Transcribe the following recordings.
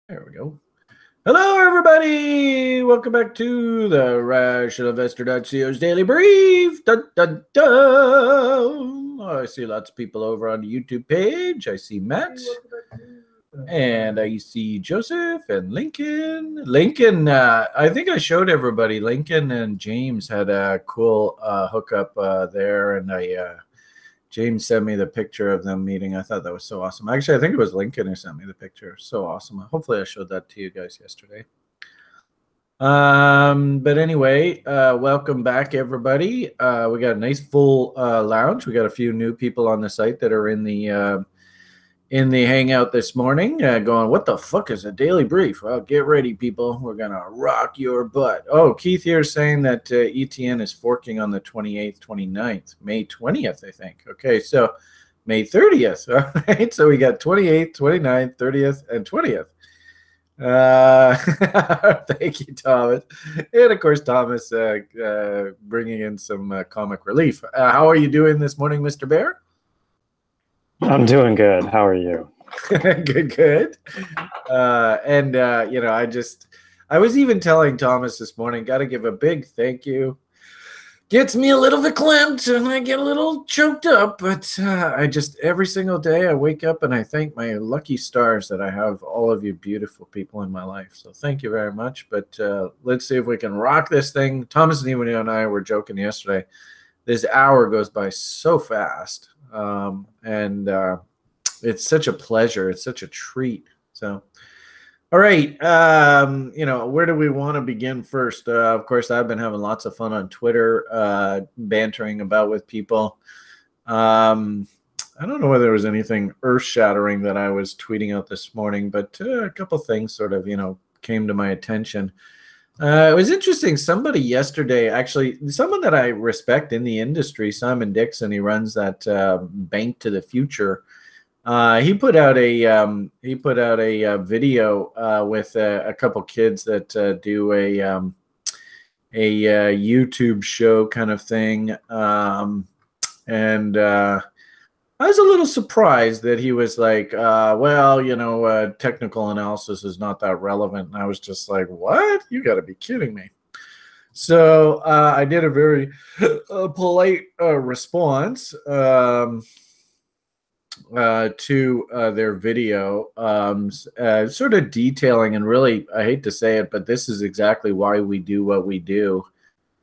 There we go. Hello, everybody. Welcome back to the RationalInvestor.co's Daily Brief. Dun, dun, dun. I see lots of people over on the YouTube page. I see Matt. And I see Joseph and Lincoln. Lincoln, I think I showed everybody. Lincoln and James had a cool hookup there. And James sent me the picture of them meeting. I thought that was so awesome. Actually, I think it was Lincoln who sent me the picture. So awesome. Hopefully I showed that to you guys yesterday. But anyway, welcome back, everybody. We got a nice full lounge. We got a few new people on the site that are in the hangout this morning, going, what the fuck is a daily brief? Well, get ready, people. We're gonna rock your butt. Oh, Keith here is saying that ETN is forking on the 28th, 29th, May 20th, I think. Okay, so May 30th. All right, so we got 28th, 29th, 30th, and 20th. Thank you, Thomas. And of course, Thomas bringing in some comic relief. How are you doing this morning, Mr. Bear? I'm doing good. How are you? Good. I was even telling Thomas this morning, got to give a big thank you. Gets me a little verklempt and I get a little choked up, but every single day I wake up and I thank my lucky stars that I have all of you beautiful people in my life. So thank you very much. But let's see if we can rock this thing. Thomas and Iwanio and I were joking yesterday. This hour goes by so fast. It's such a pleasure. It's such a treat. So, all right. Where do we want to begin first? Of course, I've been having lots of fun on Twitter, bantering about with people. I don't know whether there was anything earth-shattering that I was tweeting out this morning, but a couple things sort of, came to my attention. It was interesting. Somebody yesterday, actually, someone that I respect in the industry, Simon Dixon, he runs that Bank to the Future. He put out a video with a couple kids that do a YouTube show kind of thing, I was a little surprised that he was like, technical analysis is not that relevant. And I was just like, what? You got to be kidding me. So I did a very polite response to their video, sort of detailing, and really, I hate to say it, but this is exactly why we do what we do.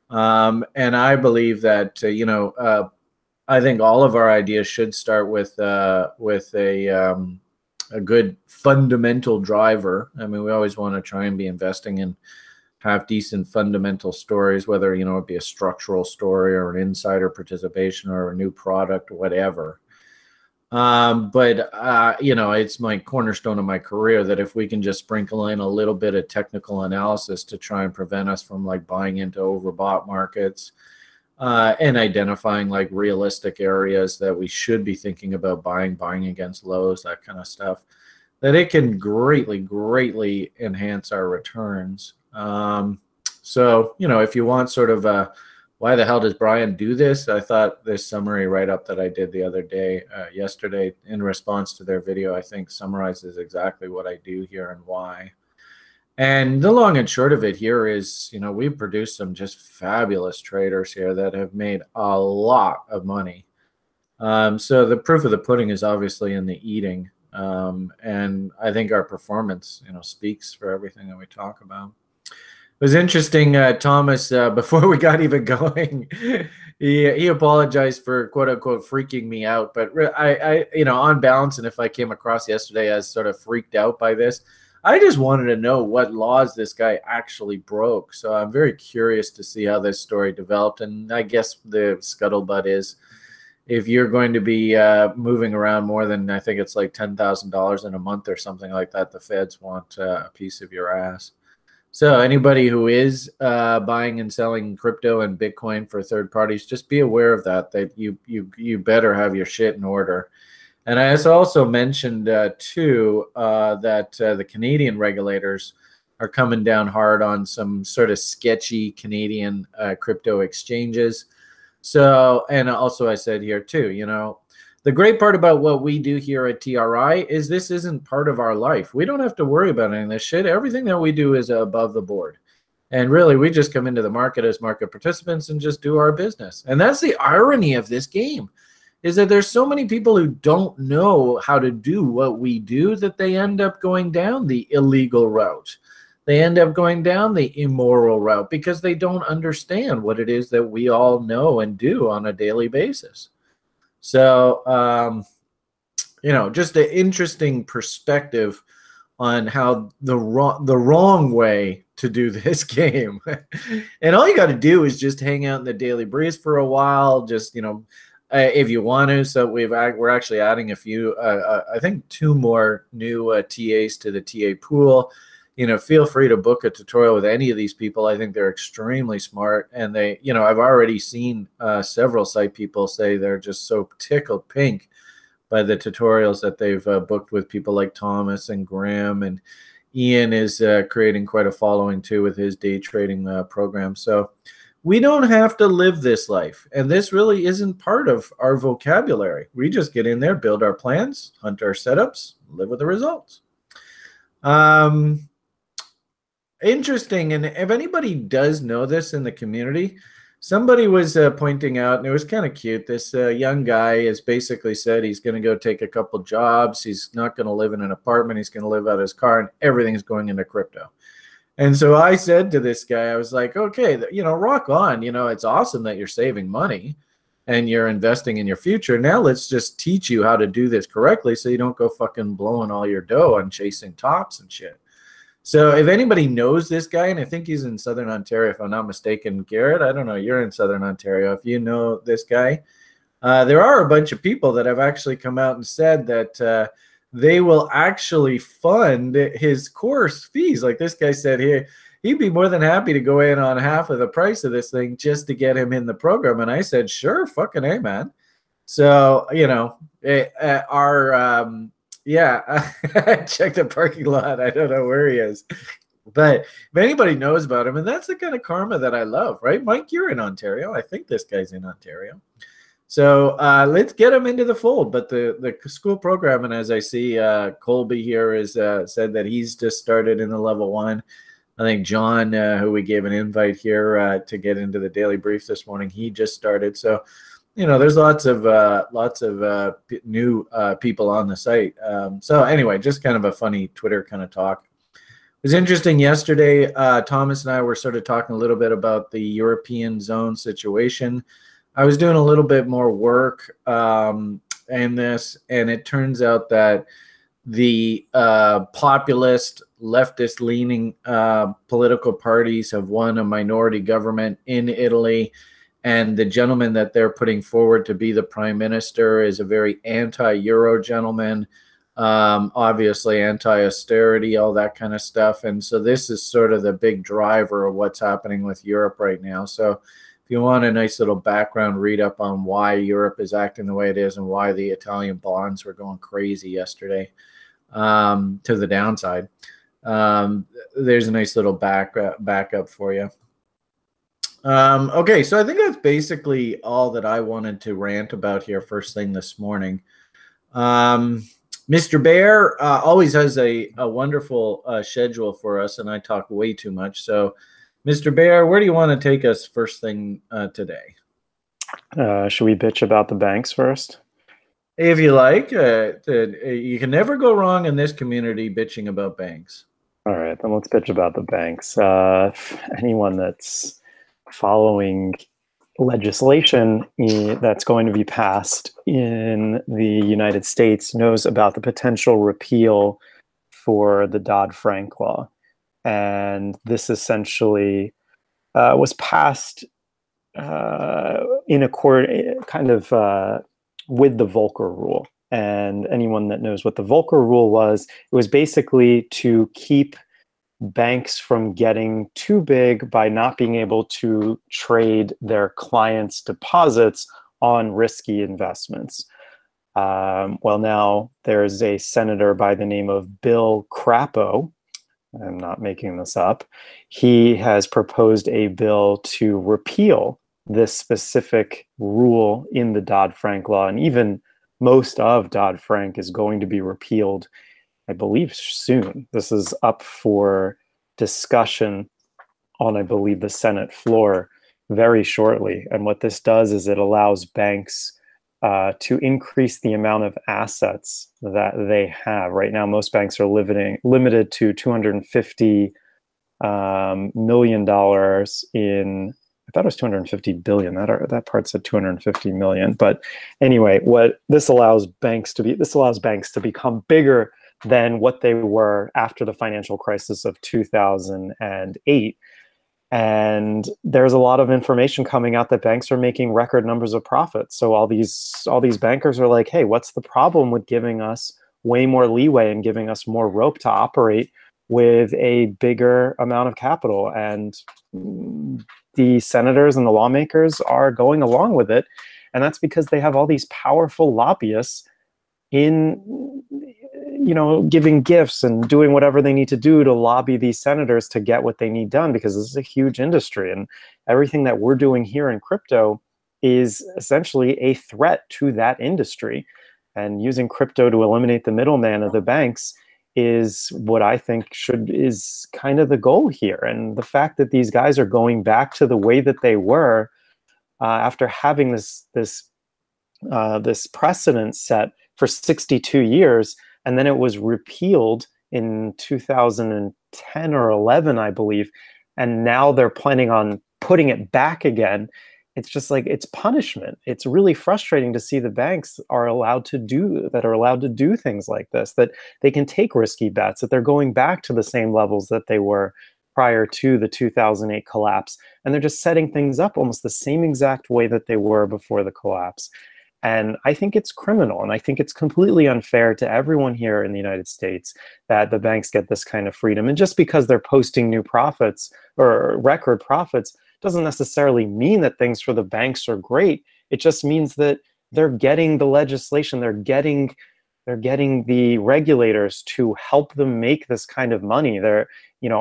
And I believe that, I think all of our ideas should start with a good fundamental driver. I mean, we always want to try and be investing in have decent fundamental stories, whether, it be a structural story or an insider participation or a new product or whatever. It's my cornerstone of my career that if we can just sprinkle in a little bit of technical analysis to try and prevent us from like buying into overbought markets, and identifying like realistic areas that we should be thinking about buying against lows, that kind of stuff, that it can greatly enhance our returns. If you want sort of why the hell does Brian do this? I thought this summary write-up that I did the other day, yesterday, in response to their video, I think summarizes exactly what I do here and why. And the long and short of it here is, we've produced some just fabulous traders here that have made a lot of money. So the proof of the pudding is obviously in the eating. And I think our performance, speaks for everything that we talk about. It was interesting, Thomas, before we got even going, he apologized for quote unquote freaking me out. But I on balance, and if I came across yesterday as sort of freaked out by this, I just wanted to know what laws this guy actually broke. So I'm very curious to see how this story developed. And I guess the scuttlebutt is, if you're going to be moving around more than, I think it's like $10,000 in a month or something like that, the feds want a piece of your ass. So anybody who is buying and selling crypto and Bitcoin for third parties, just be aware of that you better have your shit in order. And I also mentioned, too, that the Canadian regulators are coming down hard on some sort of sketchy Canadian crypto exchanges. So, and also I said here, too, The great part about what we do here at TRI is this isn't part of our life. We don't have to worry about any of this shit. Everything that we do is above the board. And really, we just come into the market as market participants and just do our business. And that's the irony of this game, is that there's so many people who don't know how to do what we do that they end up going down the illegal route. They end up going down the immoral route because they don't understand what it is that we all know and do on a daily basis. So, just an interesting perspective on how the wrong way to do this game. And all you got to do is just hang out in the Daily Breeze for a while. Just, if you want to. So we're actually adding a few, I think 2 more new TAs to the TA pool. Feel free to book a tutorial with any of these people. I think they're extremely smart, and they, I've already seen several site people say they're just so tickled pink by the tutorials that they've booked with people like Thomas and Graham, and Ian is creating quite a following too with his day trading program. So we don't have to live this life, and this really isn't part of our vocabulary. We just get in there, build our plans, hunt our setups, live with the results. Interesting, and if anybody does know this in the community, somebody was pointing out, and it was kind of cute, this young guy has basically said he's going to go take a couple jobs, he's not going to live in an apartment, he's going to live out of his car, and everything's going into crypto. And so I said to this guy, I was like, okay, rock on, it's awesome that you're saving money and you're investing in your future. Now let's just teach you how to do this correctly so you don't go fucking blowing all your dough on chasing tops and shit. So if anybody knows this guy, and I think he's in Southern Ontario, if I'm not mistaken, Garrett, I don't know, you're in Southern Ontario. If you know this guy, there are a bunch of people that have actually come out and said that they will actually fund his course fees. Like this guy said here, he'd be more than happy to go in on half of the price of this thing just to get him in the program. And I said, sure, fucking A, man. So, yeah, check the parking lot. I don't know where he is. But if anybody knows about him, and that's the kind of karma that I love, right? Mike, you're in Ontario. I think this guy's in Ontario. So let's get him into the fold. But the school program, and as I see Colby here is said that he's just started in the level 1. I think John, who we gave an invite here to get into the Daily Brief this morning, he just started. So there's lots of new people on the site. So anyway, just kind of a funny Twitter kind of talk. It was interesting yesterday. Thomas and I were sort of talking a little bit about the European zone situation. I was doing a little bit more work in this, and it turns out that the populist, leftist-leaning political parties have won a minority government in Italy. And the gentleman that they're putting forward to be the prime minister is a very anti-Euro gentleman, obviously anti-austerity, all that kind of stuff. And so this is sort of the big driver of what's happening with Europe right now. So if you want a nice little background read up on why Europe is acting the way it is and why the Italian bonds were going crazy yesterday to the downside, there's a nice little backup for you. Okay, so I think that's basically all that I wanted to rant about here first thing this morning. Mr. Bear always has a wonderful schedule for us, and I talk way too much. So, Mr. Bear, where do you want to take us first thing today? Should we bitch about the banks first? If you like. You can never go wrong in this community bitching about banks. All right, then let's bitch about the banks. Anyone that's following legislation that's going to be passed in the United States knows about the potential repeal for the Dodd-Frank law. And this essentially was passed in accord kind of with the Volcker rule. And anyone that knows what the Volcker rule was, it was basically to keep banks from getting too big by not being able to trade their clients' deposits on risky investments. Well, now there's a senator by the name of Bill Crapo. I'm not making this up. He has proposed a bill to repeal this specific rule in the Dodd-Frank law, and even most of Dodd-Frank is going to be repealed, I believe, soon. This is up for discussion on, I believe, the Senate floor very shortly. And what this does is it allows banks to increase the amount of assets that they have. Right now, most banks are limited to $250 million in, I thought it was 250 billion. That part said 250 million. But anyway, what this allows banks to be, this allows banks to become bigger than what they were after the financial crisis of 2008. And there's a lot of information coming out that banks are making record numbers of profits. So all these bankers are like, hey, what's the problem with giving us way more leeway and giving us more rope to operate with a bigger amount of capital? And the senators and the lawmakers are going along with it. And that's because they have all these powerful lobbyists in, giving gifts and doing whatever they need to do to lobby these senators to get what they need done, because this is a huge industry. And everything that we're doing here in crypto is essentially a threat to that industry. And using crypto to eliminate the middleman of the banks is what I think is kind of the goal here. And the fact that these guys are going back to the way that they were after having this precedent set for 62 years, and then it was repealed in 2010 or 11, I believe, and now they're planning on putting it back again. It's just like, it's punishment. It's really frustrating to see the banks are allowed to do things like this, that they can take risky bets, that they're going back to the same levels that they were prior to the 2008 collapse. And they're just setting things up almost the same exact way that they were before the collapse. And I think it's criminal, and I think it's completely unfair to everyone here in the United States that the banks get this kind of freedom. And just because they're posting new profits or record profits doesn't necessarily mean that things for the banks are great. It just means that they're getting the legislation, they're getting the regulators to help them make this kind of money.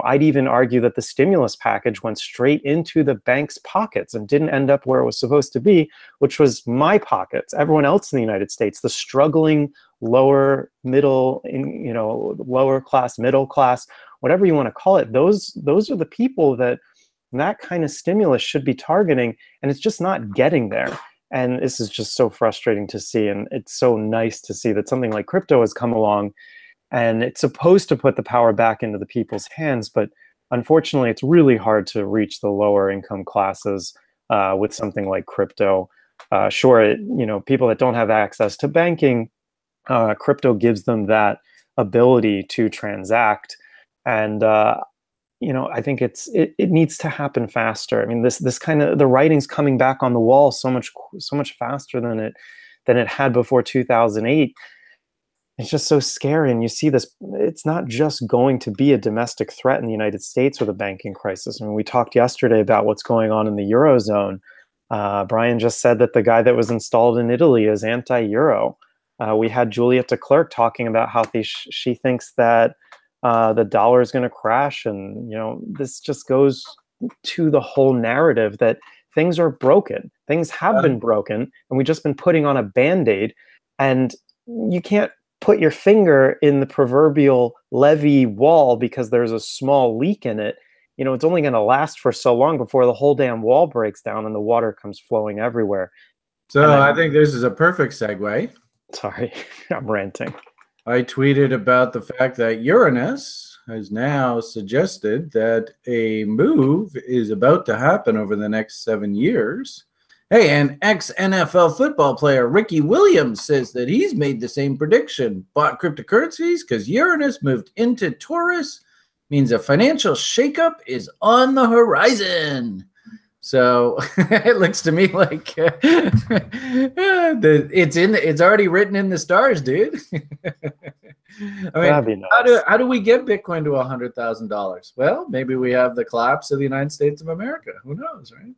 I'd even argue that the stimulus package went straight into the bank's pockets and didn't end up where it was supposed to be, which was my pockets. Everyone else in the United States, the struggling lower class, middle class, whatever you want to call it, those are the people that kind of stimulus should be targeting, and it's just not getting there. And this is just so frustrating to see, and it's so nice to see that something like crypto has come along, and it's supposed to put the power back into the people's hands, but unfortunately, it's really hard to reach the lower income classes with something like crypto. Sure, people that don't have access to banking, crypto gives them that ability to transact, and I think it needs to happen faster. I mean, this kind of, the writing's coming back on the wall so much faster than it had before 2008. It's just so scary. And you see this, it's not just going to be a domestic threat in the United States with a banking crisis. I mean, we talked yesterday about what's going on in the Eurozone. Brian just said that the guy that was installed in Italy is anti-Euro. We had Juliet de Klerk talking about how she thinks that the dollar is going to crash. And, this just goes to the whole narrative that things are broken. Things have been broken, and we've just been putting on a Band-Aid. And you can't put your finger in the proverbial levee wall because there's a small leak in it. It's only going to last for so long before the whole damn wall breaks down and the water comes flowing everywhere. So I think this is a perfect segue. Sorry, I'm ranting. I tweeted about the fact that Uranus has now suggested that a move is about to happen over the next 7 years. Hey, and ex-NFL football player Ricky Williams says that he's made the same prediction. Bought cryptocurrencies because Uranus moved into Taurus, means a financial shakeup is on the horizon. So it looks to me like it's already written in the stars, dude. I mean, that'd be nice. How do we get Bitcoin to $100,000? Well, maybe we have the collapse of the United States of America. Who knows, right?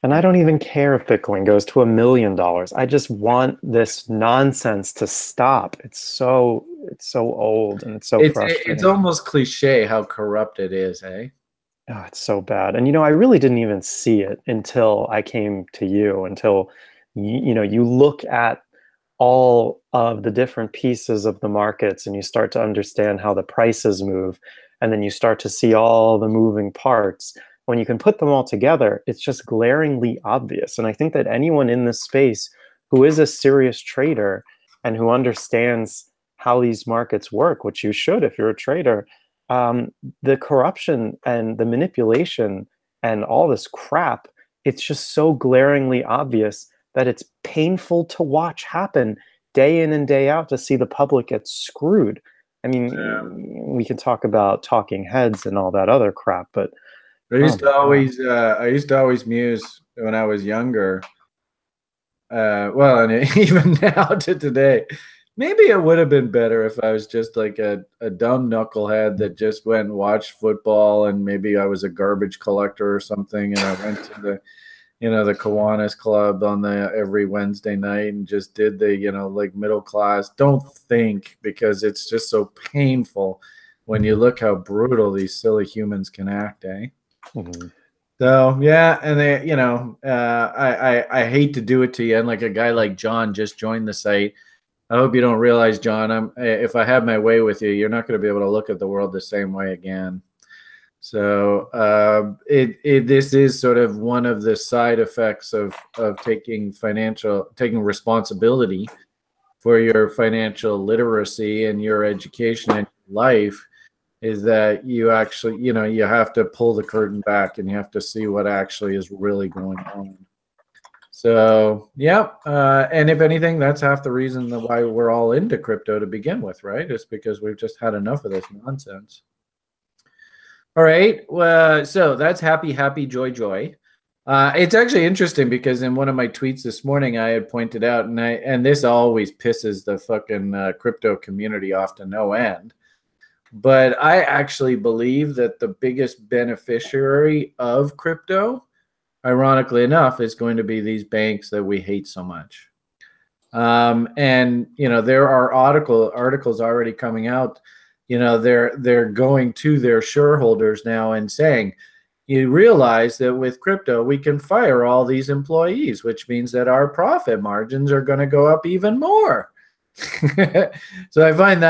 And I don't even care if Bitcoin goes to $1 million. I just want this nonsense to stop. It's so old, and it's so frustrating. It's almost cliche how corrupt it is, eh? Oh, it's so bad. And I really didn't even see it until I came to you, until you look at all of the different pieces of the markets and you start to understand how the prices move, and then you start to see all the moving parts, when you can put them all together, it's just glaringly obvious. And I think that anyone in this space who is a serious trader and who understands how these markets work, which you should if you're a trader, the corruption and the manipulation and all this crap, it's just so glaringly obvious that it's painful to watch happen day in and day out, to see the public get screwed. I mean, we can talk about talking heads and all that other crap, but I used to always muse when I was younger. Well, and even now to today, maybe it would have been better if I was just like a dumb knucklehead that just went and watched football, and maybe I was a garbage collector or something, and I went to the, the Kiwanis Club on every Wednesday night and just did the, like middle class. Don't think, because it's just so painful when you look how brutal these silly humans can act, eh? Mm-hmm. So yeah, and they, I hate to do it to you, and like a guy like John just joined the site. I hope you don't realize, John, if I have my way with you, you're not going to be able to look at the world the same way again. So this is sort of one of the side effects of taking responsibility for your financial literacy and your education and life, is that you actually, you have to pull the curtain back and you have to see what actually is really going on. So, yeah. And if anything, that's half the reason why we're all into crypto to begin with, right? It's because we've just had enough of this nonsense. All right. Well, so that's happy, joy, joy. It's actually interesting because in one of my tweets this morning, I had pointed out, and this always pisses the fucking crypto community off to no end, but I actually believe that the biggest beneficiary of crypto, ironically enough, is going to be these banks that we hate so much. And there are articles already coming out. They're going to their shareholders now and saying, you realize that with crypto, we can fire all these employees, which means that our profit margins are going to go up even more. So I find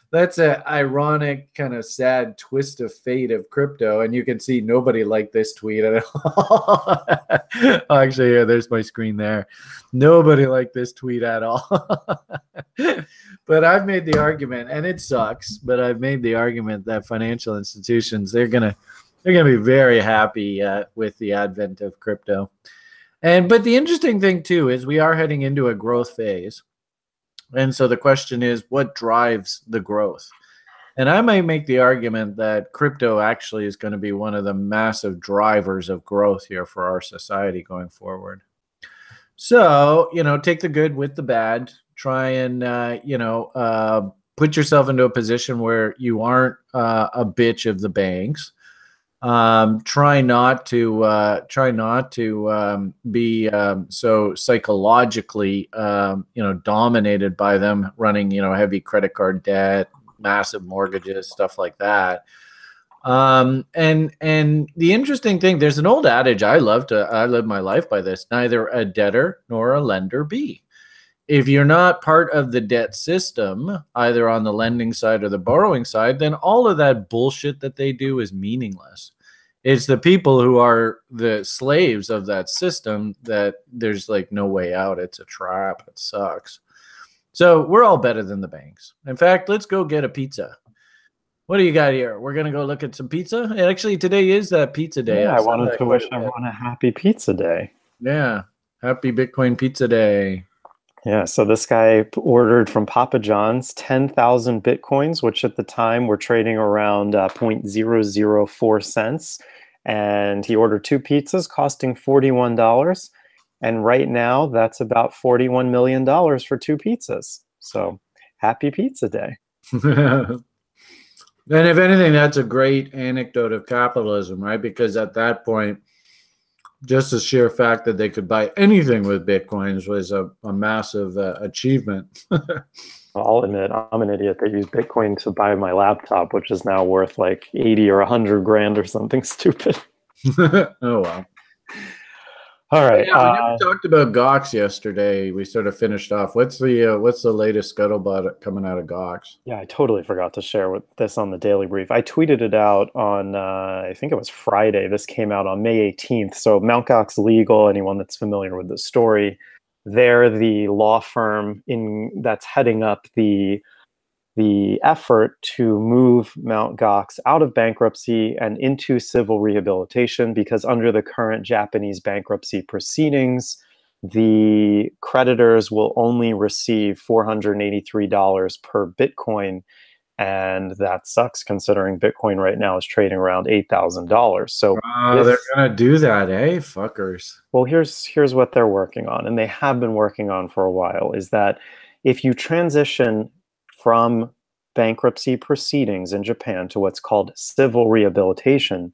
that's an ironic, kind of sad twist of fate of crypto. And you can see nobody liked this tweet at all. Actually, yeah, there's my screen there. Nobody liked this tweet at all. But I've made the argument, and it sucks, but I've made the argument that financial institutions, they're gonna be very happy with the advent of crypto. But the interesting thing too is we are heading into a growth phase. And so the question is, what drives the growth? And I might make the argument that crypto actually is going to be one of the massive drivers of growth here for our society going forward. So, take the good with the bad. Try and, put yourself into a position where you aren't a bitch of the banks. Try not to be so psychologically dominated by them running heavy credit card debt, massive mortgages, stuff like that. And the interesting thing, there's an old adage I live my life by this: neither a debtor nor a lender be. If you're not part of the debt system, either on the lending side or the borrowing side, then all of that bullshit that they do is meaningless. It's the people who are the slaves of that system that there's like no way out. It's a trap. It sucks. So we're all better than the banks. In fact, let's go get a pizza. What do you got here? We're going to go look at some pizza. And actually, today is that pizza day. Yeah, I wanted to wish everyone a happy pizza day. Yeah. Happy Bitcoin pizza day. Yeah, so this guy ordered from Papa John's 10,000 Bitcoins, which at the time were trading around 0.004 cents. And he ordered 2 pizzas costing $41. And right now, that's about $41 million for 2 pizzas. So happy pizza day. And if anything, that's a great anecdote of capitalism, right? Because at that point, just the sheer fact that they could buy anything with Bitcoins was a massive achievement. I'll admit, I'm an idiot that used Bitcoin to buy my laptop, which is now worth like 80 or 100 grand or something stupid. Oh, wow. All Oh, right. yeah, we never talked about Gox yesterday. We sort of finished off. What's the latest scuttlebutt coming out of Gox? Yeah, I totally forgot to share with this on the Daily Brief. I tweeted it out on, I think it was Friday. This came out on May 18th. So Mt. Gox Legal, anyone that's familiar with the story, they're the law firm that's heading up the effort to move Mt. Gox out of bankruptcy and into civil rehabilitation, because under the current Japanese bankruptcy proceedings, the creditors will only receive $483 per Bitcoin. And that sucks considering Bitcoin right now is trading around $8,000. So They're this, gonna do that, eh? Fuckers. well, here's what they're working on, and they have been working on for a while, is that if you transition from bankruptcy proceedings in Japan to what's called civil rehabilitation,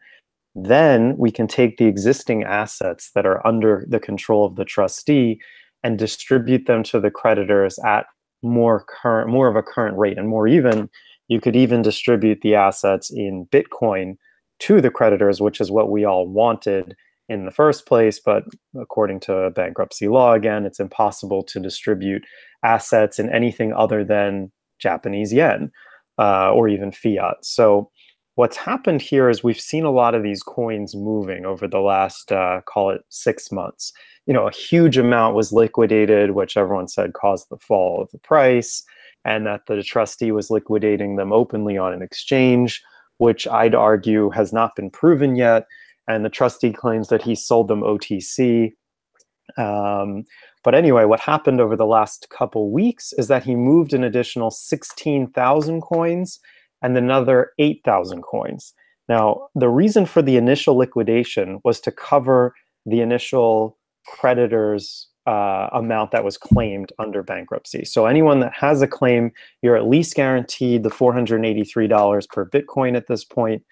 then we can take the existing assets that are under the control of the trustee and distribute them to the creditors at more of a current rate, and more even, you could even distribute the assets in Bitcoin to the creditors, which is what we all wanted in the first place. But according to bankruptcy law, again, it's impossible to distribute assets in anything other than Japanese yen or even fiat. So what's happened here is we've seen a lot of these coins moving over the last, call it 6 months. You know, a huge amount was liquidated, which everyone said caused the fall of the price, and that the trustee was liquidating them openly on an exchange, which I'd argue has not been proven yet. And the trustee claims that he sold them OTC. But anyway, what happened over the last couple weeks is that he moved an additional 16,000 coins and another 8,000 coins. Now, the reason for the initial liquidation was to cover the initial creditor's amount that was claimed under bankruptcy. So anyone that has a claim, you're at least guaranteed the $483 per Bitcoin at this point,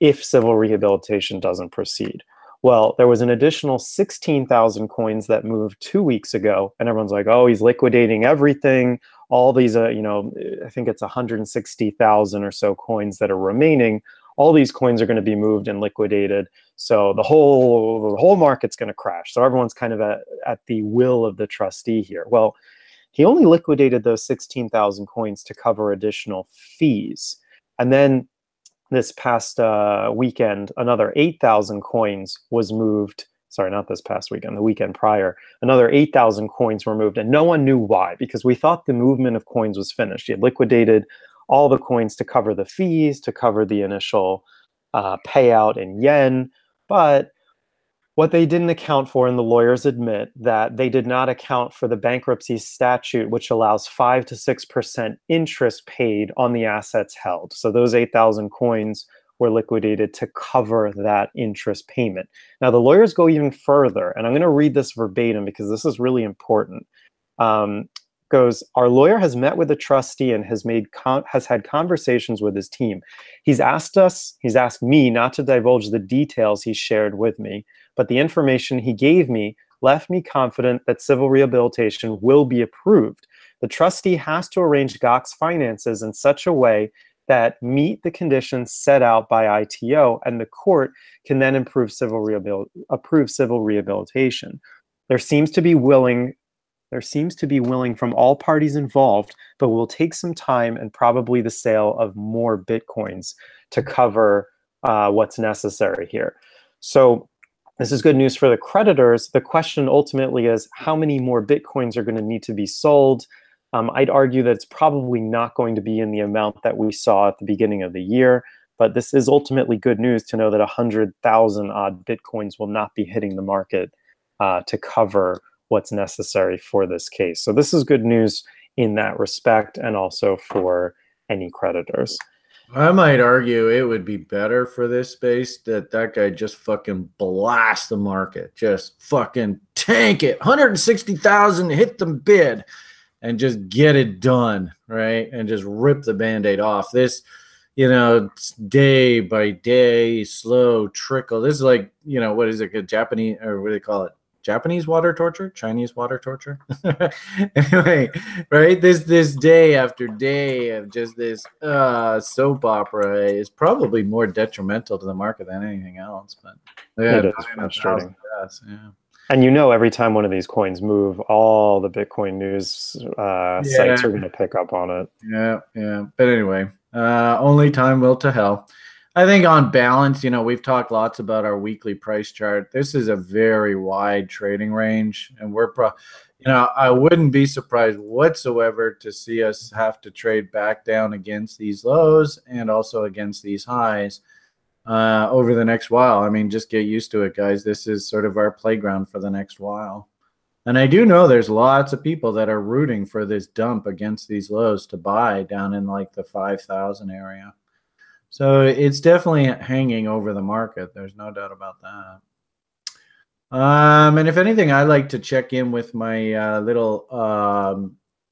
if civil rehabilitation doesn't proceed. Well, there was an additional 16,000 coins that moved 2 weeks ago, and everyone's like, oh, he's liquidating everything. All these, I think it's 160,000 or so coins that are remaining. All these coins are going to be moved and liquidated. So the whole market's going to crash. So everyone's kind of at the will of the trustee here. Well, he only liquidated those 16,000 coins to cover additional fees. And then this past weekend, another 8,000 coins was moved. Sorry, not this past weekend, the weekend prior. Another 8,000 coins were moved, and no one knew why, because we thought the movement of coins was finished. He had liquidated all the coins to cover the fees, to cover the initial payout in yen. But what they didn't account for, and the lawyers admit that they did not account for the bankruptcy statute, which allows 5 to 6% interest paid on the assets held. So those 8,000 coins were liquidated to cover that interest payment. Now, the lawyers go even further, and I'm going to read this verbatim because this is really important. Goes, our lawyer has met with the trustee and has had conversations with his team. He's asked me not to divulge the details he shared with me, but the information he gave me left me confident that civil rehabilitation will be approved. The trustee has to arrange Gox finances in such a way that meet the conditions set out by ITO, and the court can then approve civil rehabilitation. There seems to be willing from all parties involved, but will take some time and probably the sale of more Bitcoins to cover what's necessary here. So this is good news for the creditors. The question ultimately is how many more Bitcoins are going to need to be sold. I'd argue that it's probably not going to be in the amount that we saw at the beginning of the year, but this is ultimately good news to know that 100,000 odd Bitcoins will not be hitting the market to cover what's necessary for this case. So this is good news in that respect, and also for any creditors. I might argue it would be better for this space that guy just fucking blast the market, just fucking tank it, 160,000, hit the bid, and just get it done, right? And just rip the Band-Aid off. This, day by day, slow trickle. This is like, what is it, a Japanese, or what do they call it? Japanese water torture, Chinese water torture. Anyway, right? This day after day of just this soap opera is probably more detrimental to the market than anything else. But yeah, It is frustrating. deaths, yeah. And every time one of these coins move, all the Bitcoin news sites are going to pick up on it. Yeah. But anyway, only time will tell. I think on balance, we've talked lots about our weekly price chart. This is a very wide trading range, and I wouldn't be surprised whatsoever to see us have to trade back down against these lows and also against these highs over the next while. I mean, just get used to it, guys. This is sort of our playground for the next while. And I do know there's lots of people that are rooting for this dump against these lows to buy down in like the 5,000 area. So it's definitely hanging over the market. There's no doubt about that. And if anything, I like to check in with my little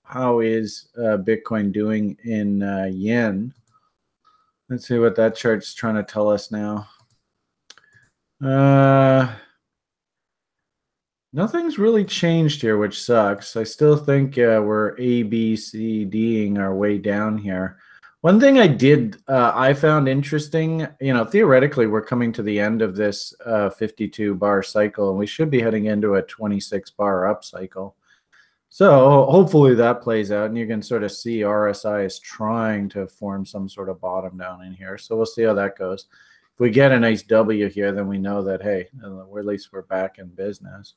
how is Bitcoin doing in yen. Let's see what that chart's trying to tell us now. Nothing's really changed here, which sucks. I still think we're ABCDing our way down here. One thing I found interesting, theoretically, we're coming to the end of this 52-bar cycle, and we should be heading into a 26-bar up cycle. So hopefully that plays out, and you can sort of see RSI is trying to form some sort of bottom down in here. So we'll see how that goes. If we get a nice W here, then we know that, hey, at least we're back in business.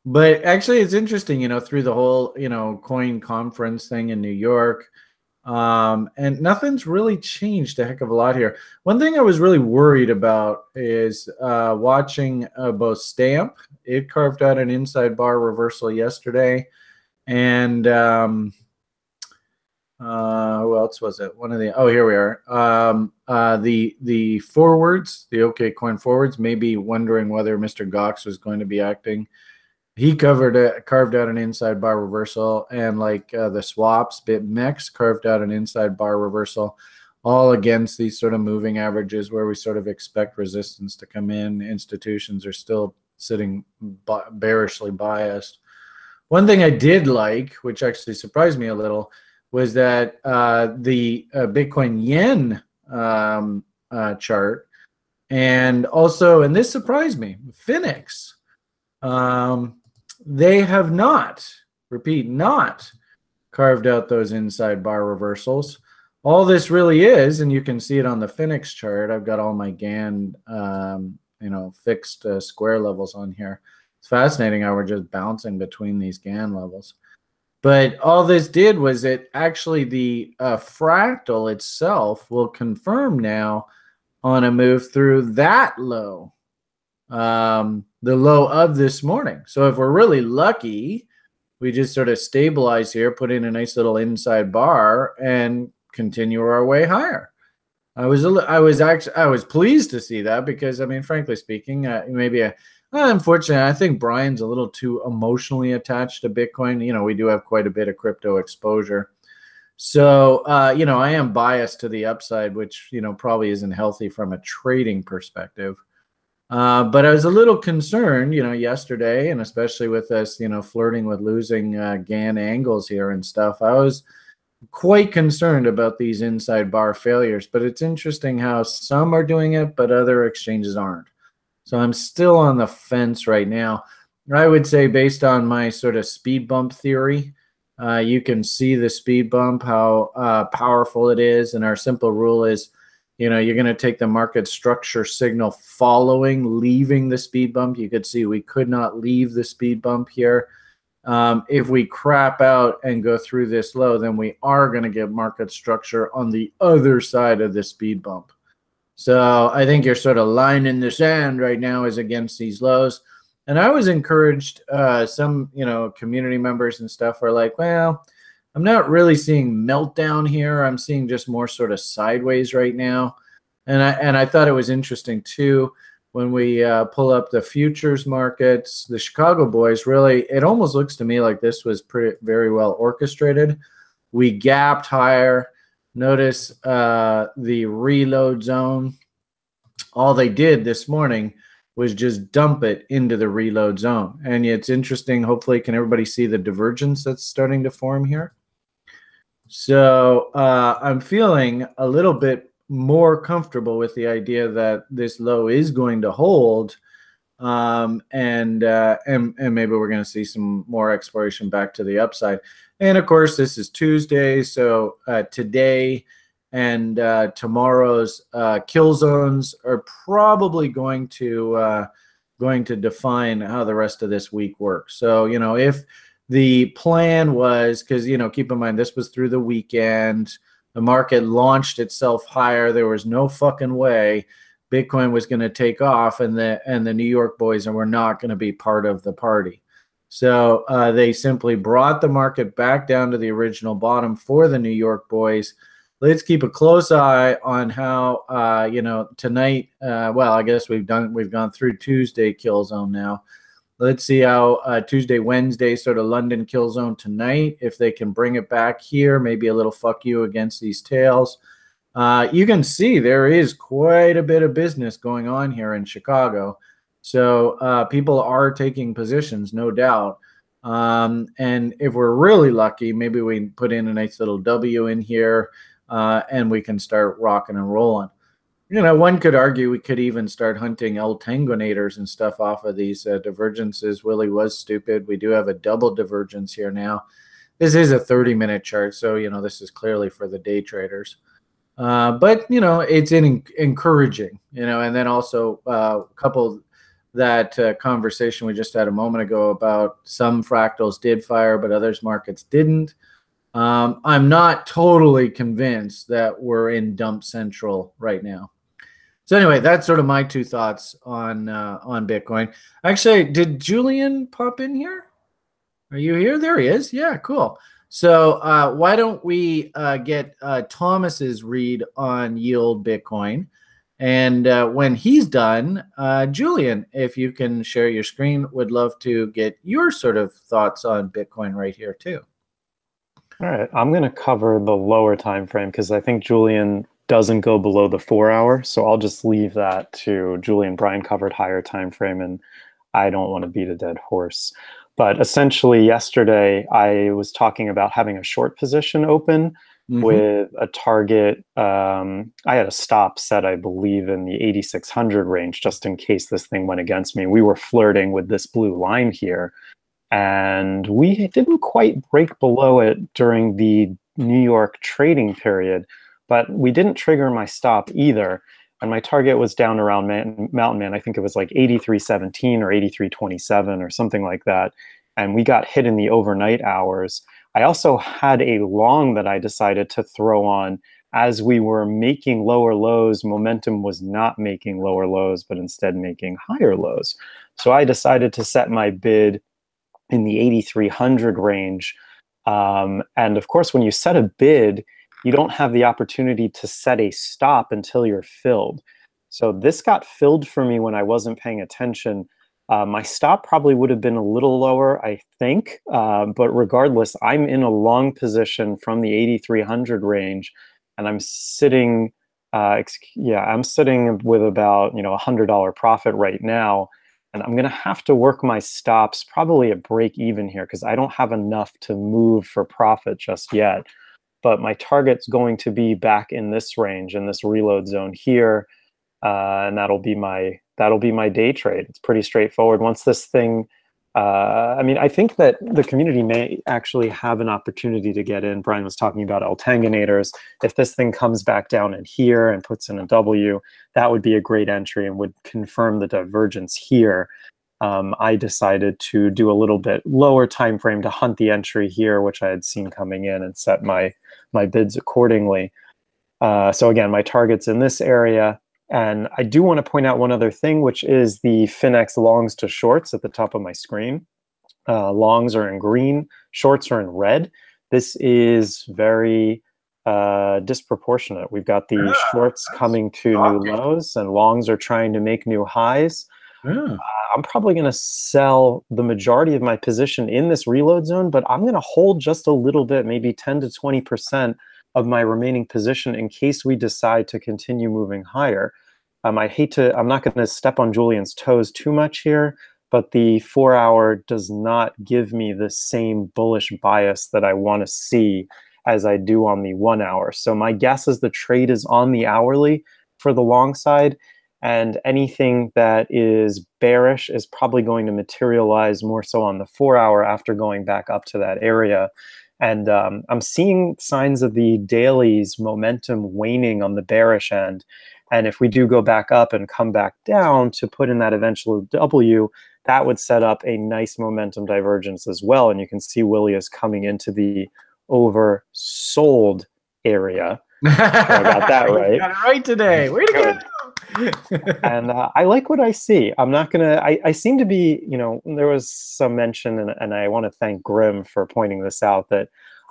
But actually, it's interesting, through the whole, coin conference thing in New York, and nothing's really changed a heck of a lot here. One thing I was really worried about is watching both Stamp. It carved out an inside bar reversal yesterday, and who else was it? Here we are. The forwards, the OKCoin forwards, may be wondering whether Mr. Gox was going to be acting. He carved out an inside bar reversal, and like the swaps, BitMEX carved out an inside bar reversal, all against these sort of moving averages where we sort of expect resistance to come in. Institutions are still sitting bearishly biased. One thing I did like, which actually surprised me a little, was that the Bitcoin yen chart, and also, and this surprised me, Phoenix, they have not carved out those inside bar reversals. All this really is, and you can see it on the Phoenix chart. I've got all my Gann, fixed square levels on here. It's fascinating how we're just bouncing between these Gann levels. But all this did was it actually, the fractal itself will confirm now on a move through that low, the low of this morning. So if we're really lucky, we just sort of stabilize here, put in a nice little inside bar, and continue our way higher. I was pleased to see that, because I mean, frankly speaking, unfortunately, I think Brian's a little too emotionally attached to Bitcoin. We do have quite a bit of crypto exposure. So, I am biased to the upside, which, probably isn't healthy from a trading perspective. But I was a little concerned, yesterday, and especially with us, flirting with losing Gann angles here and stuff. I was quite concerned about these inside bar failures, but it's interesting how some are doing it, but other exchanges aren't. So I'm still on the fence right now. I would say, based on my sort of speed bump theory, you can see the speed bump, how powerful it is. And our simple rule is, you're going to take the market structure signal leaving the speed bump. You could see we could not leave the speed bump here. If we crap out and go through this low, then we are going to get market structure on the other side of the speed bump. So I think your sort of line in the sand right now is against these lows. And I was encouraged, some, community members and stuff are like, well, I'm not really seeing meltdown here. I'm seeing just more sort of sideways right now. And I thought it was interesting too, when we pull up the futures markets, the Chicago boys, really, it almost looks to me like this was very well orchestrated. We gapped higher. Notice the reload zone. All they did this morning was just dump it into the reload zone. And it's interesting. Hopefully, can everybody see the divergence that's starting to form here? So I'm feeling a little bit more comfortable with the idea that this low is going to hold. And maybe we're going to see some more exploration back to the upside. And of course, this is Tuesday, so today and tomorrow's kill zones are probably going to define how the rest of this week works. So if the plan was, because keep in mind this was through the weekend, the market launched itself higher. There was no fucking way Bitcoin was going to take off, and the New York boys were not going to be part of the party. So they simply brought the market back down to the original bottom for the New York boys. Let's keep a close eye on how tonight. Well, I guess we've gone through Tuesday kill zone now. Let's see how Tuesday, Wednesday, sort of London kill zone tonight. If they can bring it back here, maybe a little fuck you against these tails. You can see there is quite a bit of business going on here in Chicago. So people are taking positions, no doubt. And if we're really lucky, maybe we can put in a nice little W in here and we can start rocking and rolling. One could argue we could even start hunting L-tangonators and stuff off of these divergences. Willie was stupid. We do have a double divergence here now. This is a 30-minute chart, so, this is clearly for the day traders. But it's encouraging, and then also couple that conversation we just had a moment ago about some fractals did fire, but others markets didn't. I'm not totally convinced that we're in dump central right now. So anyway, that's sort of my two thoughts on Bitcoin. Actually, did Julian pop in here? Are you here? There he is. Yeah, cool. So why don't we get Thomas's read on yield Bitcoin? And when he's done, Julian, if you can share your screen, would love to get your sort of thoughts on Bitcoin right here too. All right, I'm going to cover the lower time frame because I think Julian doesn't go below the 4 hour. So I'll just leave that to Julian. Brian covered higher time frame, and I don't want to beat a dead horse. But essentially yesterday I was talking about having a short position open with a target. I had a stop set, I believe, in the 8,600 range, just in case this thing went against me. We were flirting with this blue line here, and we didn't quite break below it during the New York trading period, but we didn't trigger my stop either. And my target was down around Mountain Man. I think it was like 83.17 or 83.27 or something like that. And we got hit in the overnight hours. I also had a long that I decided to throw on as we were making lower lows. Momentum was not making lower lows, but instead making higher lows. So I decided to set my bid in the 8,300 range. And of course, when you set a bid, you don't have the opportunity to set a stop until you're filled. So this got filled for me when I wasn't paying attention. My stop probably would have been a little lower, I think. But regardless, I'm in a long position from the 8,300 range, and I'm sitting, I'm sitting with about $100 profit right now. And I'm going to have to work my stops probably at break even here because I don't have enough to move for profit just yet. But my target's going to be back in this range, in this reload zone here, and that'll be my day trade. It's pretty straightforward. Once this thing, I think that the community may actually have an opportunity to get in. Brian was talking about L-tangonators. If this thing comes back down in here and puts in a W, that would be a great entry and would confirm the divergence here. I decided to do a little bit lower time frame to hunt the entry here, which I had seen coming in, and set my bids accordingly. So again, my target's in this area. And I do want to point out one other thing, which is the Finex longs to shorts at the top of my screen. Longs are in green, shorts are in red. This is very disproportionate. We've got the shorts coming to new lows, and longs are trying to make new highs. I'm probably going to sell the majority of my position in this reload zone, but I'm going to hold just a little bit, maybe 10 to 20% of my remaining position in case we decide to continue moving higher. I'm not going to step on Julian's toes too much here, but the 4-hour does not give me the same bullish bias that I want to see as I do on the 1 hour. So my guess is the trade is on the hourly for the long side, and anything that is bearish is probably going to materialize more so on the 4-hour after going back up to that area. And I'm seeing signs of the daily's momentum waning on the bearish end. And if we do go back up and come back down to put in that eventual W, that would set up a nice momentum divergence as well. And you can see Willie is coming into the oversold area. I got that right. You got it right today. Way to go. And I like what I see. I'm not going to, I seem to be, there was some mention, and I want to thank Grim for pointing this out, that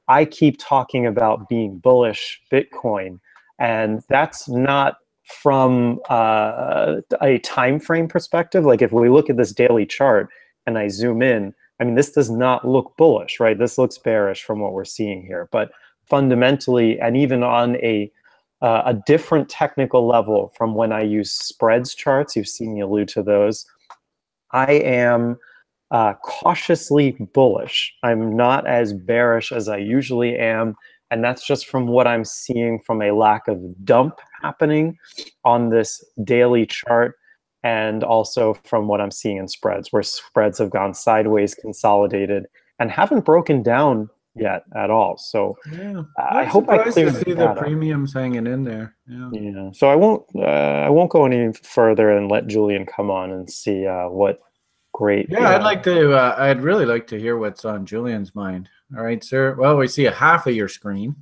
I keep talking about being bullish Bitcoin. And that's not from a time frame perspective. Like if we look at this daily chart and I zoom in, I mean, this does not look bullish, right? This looks bearish from what we're seeing here. But fundamentally, and even on a different technical level from when I use spreads charts, you've seen me allude to those, I am cautiously bullish. I'm not as bearish as I usually am, and that's just from what I'm seeing from a lack of dump happening on this daily chart, and also from what I'm seeing in spreads, where spreads have gone sideways, consolidated, and haven't broken down yet at all. So yeah, I hope I cleared to see the premiums hanging in there. Yeah. So I won't go any further and let Julian come on and see what great. Yeah, I'd really like to hear what's on Julian's mind. All right, sir. Well, we see a half of your screen.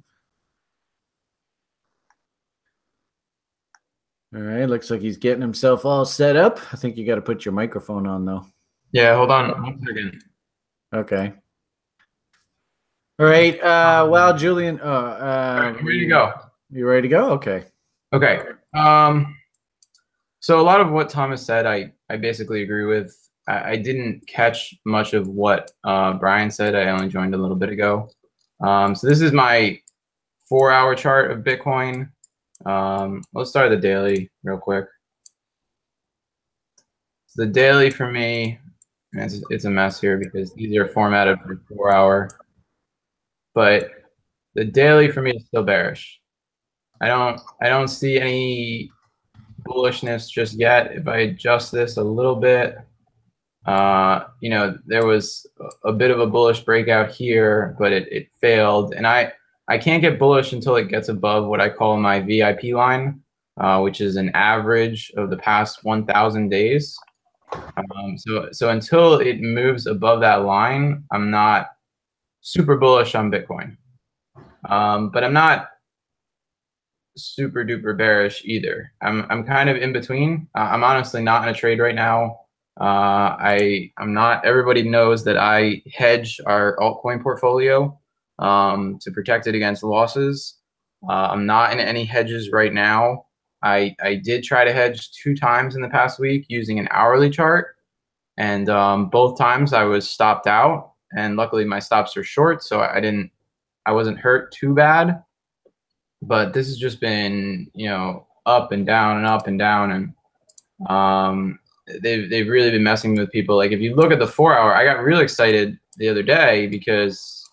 All right, looks like he's getting himself all set up. I think you got to put your microphone on, though. Yeah, hold on 1 second. Okay. All right. Well, Julian, I'm ready to go. You ready to go? Okay. Okay. So a lot of what Thomas said, I basically agree with. I didn't catch much of what Brian said. I only joined a little bit ago. So this is my 4-hour chart of Bitcoin. Let's start the daily real quick. So the daily for me, it's a mess here because these are formatted for 4-hour. But the daily for me is still bearish. I don't see any bullishness just yet. If I adjust this a little bit, there was a bit of a bullish breakout here, but it failed. And I can't get bullish until it gets above what I call my VIP line, which is an average of the past 1,000 days. So until it moves above that line, I'm not super bullish on Bitcoin. But I'm not super duper bearish either. I'm kind of in between. I'm honestly not in a trade right now. I'm not. Everybody knows that I hedge our altcoin portfolio to protect it against losses. I'm not in any hedges right now. I did try to hedge 2 times in the past week using an hourly chart, and both times I was stopped out. And luckily my stops are short, so I wasn't hurt too bad. But this has just been, up and down and up and down, and they've really been messing with people. Like if you look at the 4-hour, I got really excited the other day because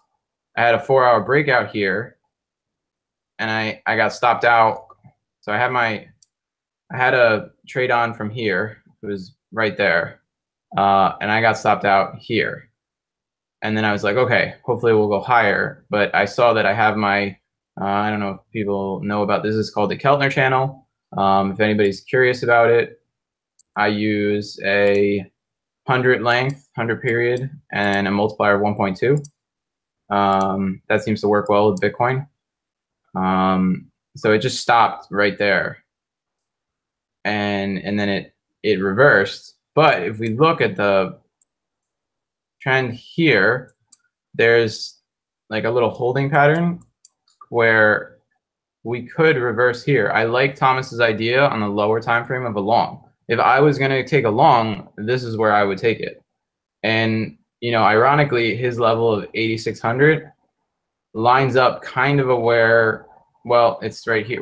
I had a 4-hour breakout here, and I got stopped out. So I had a trade on from here. It was right there, and I got stopped out here. And then I was like, okay, hopefully we'll go higher. But I saw that I have my, I don't know if people know about this. It's called the Keltner channel. If anybody's curious about it, I use a 100 length, 100 period, and a multiplier of 1.2. That seems to work well with Bitcoin. So it just stopped right there. And then it reversed. But if we look at the trend here, there's like a little holding pattern where we could reverse here. I like Thomas's idea on the lower time frame of a long. If I was going to take a long, this is where I would take it. And ironically, his level of 8,600 lines up kind of where, well, it's right here.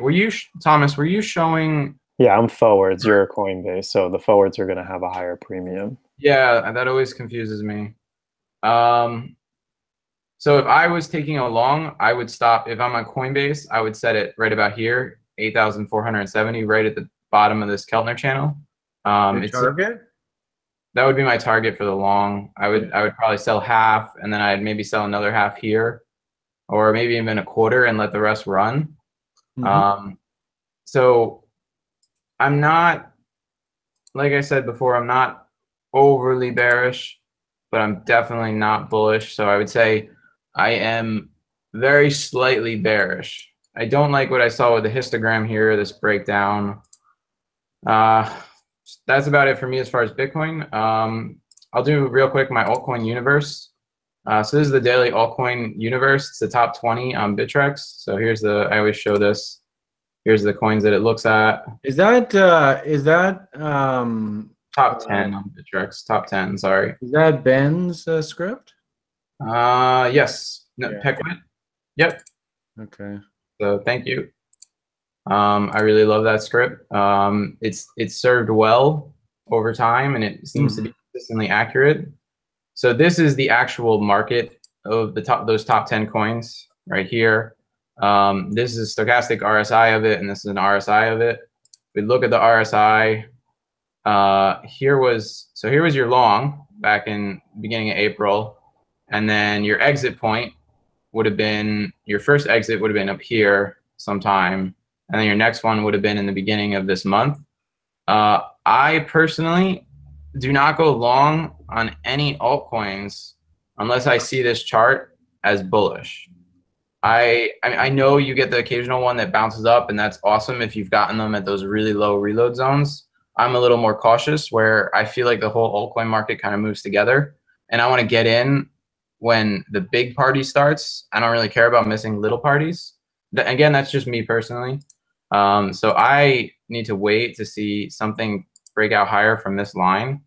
Thomas, were you showing Yeah, I'm forwards. You're a Coinbase, so the forwards are going to have a higher premium. Yeah, that always confuses me. So if I was taking a long, I would stop. If I'm on Coinbase, I would set it right about here, 8,470, right at the bottom of this Keltner channel. Your target? That would be my target for the long. I would probably sell half, and then I'd maybe sell another half here, or maybe even a quarter and let the rest run. So I'm not, like I said before, I'm not overly bearish, but I'm definitely not bullish. So I would say I am very slightly bearish. I don't like what I saw with the histogram here, this breakdown. That's about it for me as far as Bitcoin. I'll do real quick my altcoin universe. So this is the daily altcoin universe. It's the top 20 on Bittrex. So here's I always show this. Here's the coins that it looks at. Is that top 10 on Bittrex? Top 10, sorry. Is that Ben's script? Yes. No, Yeah. Pequot. Yep. Okay. So thank you. I really love that script. It's served well over time, and it seems to be consistently accurate. So this is the actual market of those top 10 coins right here. This is stochastic RSI of it, and this is an RSI of it. We look at the RSI. Here was your long back in the beginning of April, and then your exit point would have been, your first exit would have been up here sometime, and then your next one would have been in the beginning of this month. I personally do not go long on any altcoins unless I see this chart as bullish. I know you get the occasional one that bounces up, and that's awesome if you've gotten them at those really low reload zones. I'm a little more cautious, where I feel like the whole altcoin market kind of moves together, and I want to get in when the big party starts. I don't really care about missing little parties. Again, that's just me personally. So I need to wait to see something break out higher from this line.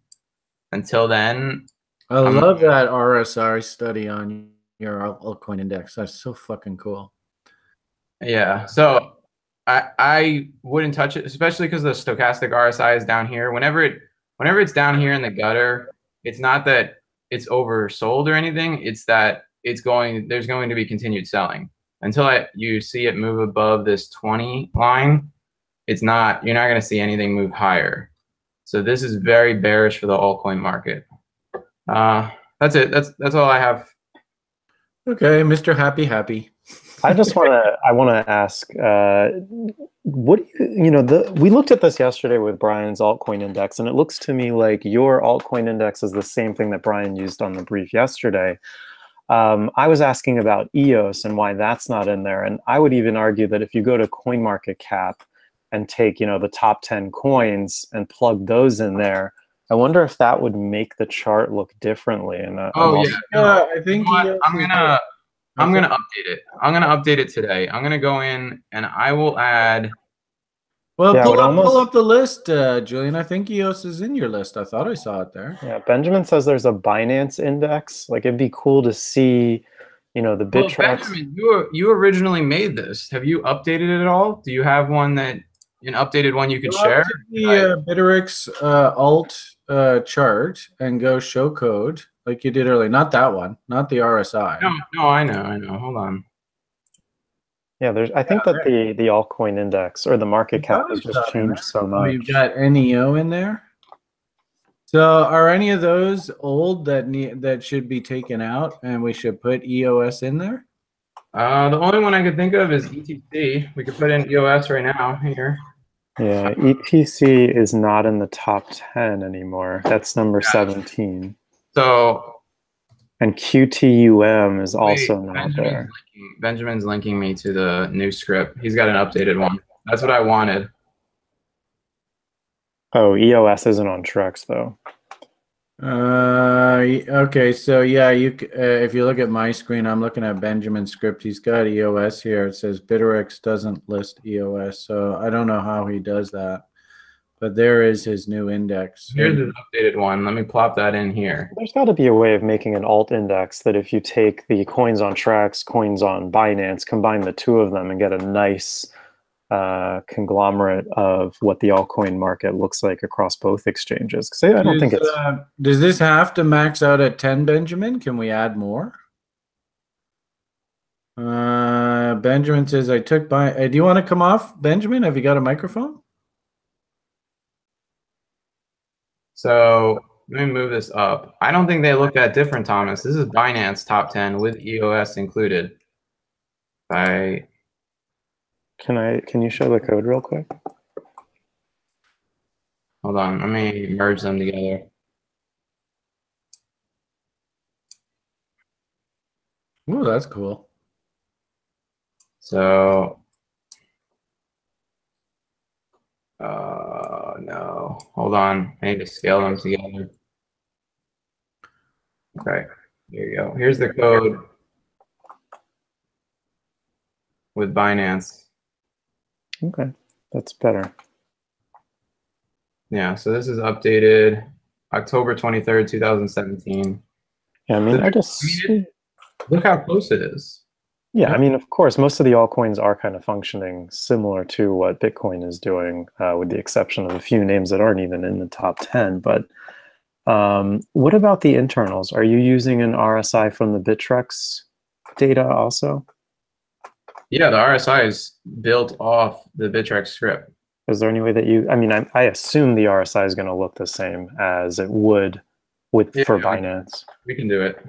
Until then, I love that RSI study on your altcoin index. That's so fucking cool. Yeah. So I wouldn't touch it, especially because the stochastic RSI is down here. Whenever it's down here in the gutter, it's not that it's oversold or anything. It's that there's going to be continued selling until you see it move above this 20 line. You're not going to see anything move higher. So this is very bearish for the altcoin market. That's it. That's all I have. Okay, Mr. Happy. I want to ask, what we looked at this yesterday with Brian's altcoin index, and it looks to me like your altcoin index is the same thing that Brian used on the brief yesterday. I was asking about EOS and why that's not in there, and I would even argue that if you go to CoinMarketCap and take the top 10 coins and plug those in there, I wonder if that would make the chart look differently. And I think I'm gonna update it. I'm gonna update it today. I'm gonna go in and I will add. Well, pull up the list, Julian. I think EOS is in your list. I thought I saw it there. Yeah, Benjamin says there's a Binance index. Like, it'd be cool to see, the Bittrex. Benjamin, you originally made this. Have you updated it at all? Do you have an updated one you could share? The Bittrex alt chart and go show code like you did earlier. Not that one, not the RSI. No, I know. Hold on. Yeah, I think that the altcoin index or the market cap has just changed so much. You've got NEO in there. So are any of those old that should be taken out, and we should put EOS in there? The only one I could think of is ETC. We could put in EOS right now here. Yeah, ETC is not in the top 10 anymore. That's number 17. So. And QTUM is also not there. Benjamin's linking me to the new script. He's got an updated one. That's what I wanted. Oh, EOS isn't on Trex though. Okay, so yeah, if you look at my screen, I'm looking at Benjamin's script. He's got EOS here. It says Bittrex doesn't list EOS, so I don't know how he does that. But there is his new index. Here's his updated one. Let me plop that in here. There's got to be a way of making an alt index that if you take the coins on Trex, coins on Binance, combine the two of them and get a nice conglomerate of what the altcoin market looks like across both exchanges. Because I don't think it's... Does this have to max out at 10, Benjamin? Can we add more? Benjamin says, I took by... do you want to come off, Benjamin? Have you got a microphone? So let me move this up. I don't think they look that different, Thomas. This is Binance top 10 with EOS included. Can you show the code real quick? Hold on, let me merge them together. Ooh, that's cool. So, no, hold on. I need to scale them together. Okay, here you go. Here's the code with Binance. Okay, that's better. Yeah, so this is updated October 23rd, 2017. Yeah, I mean, look how close it is. Yeah, I mean, of course, most of the altcoins are kind of functioning similar to what Bitcoin is doing, with the exception of a few names that aren't even in the top 10. But what about the internals? Are you using an RSI from the Bittrex data also? Yeah, the RSI is built off the Bittrex script. Is there any way that I mean, I assume the RSI is going to look the same as it would for Binance. We can do it.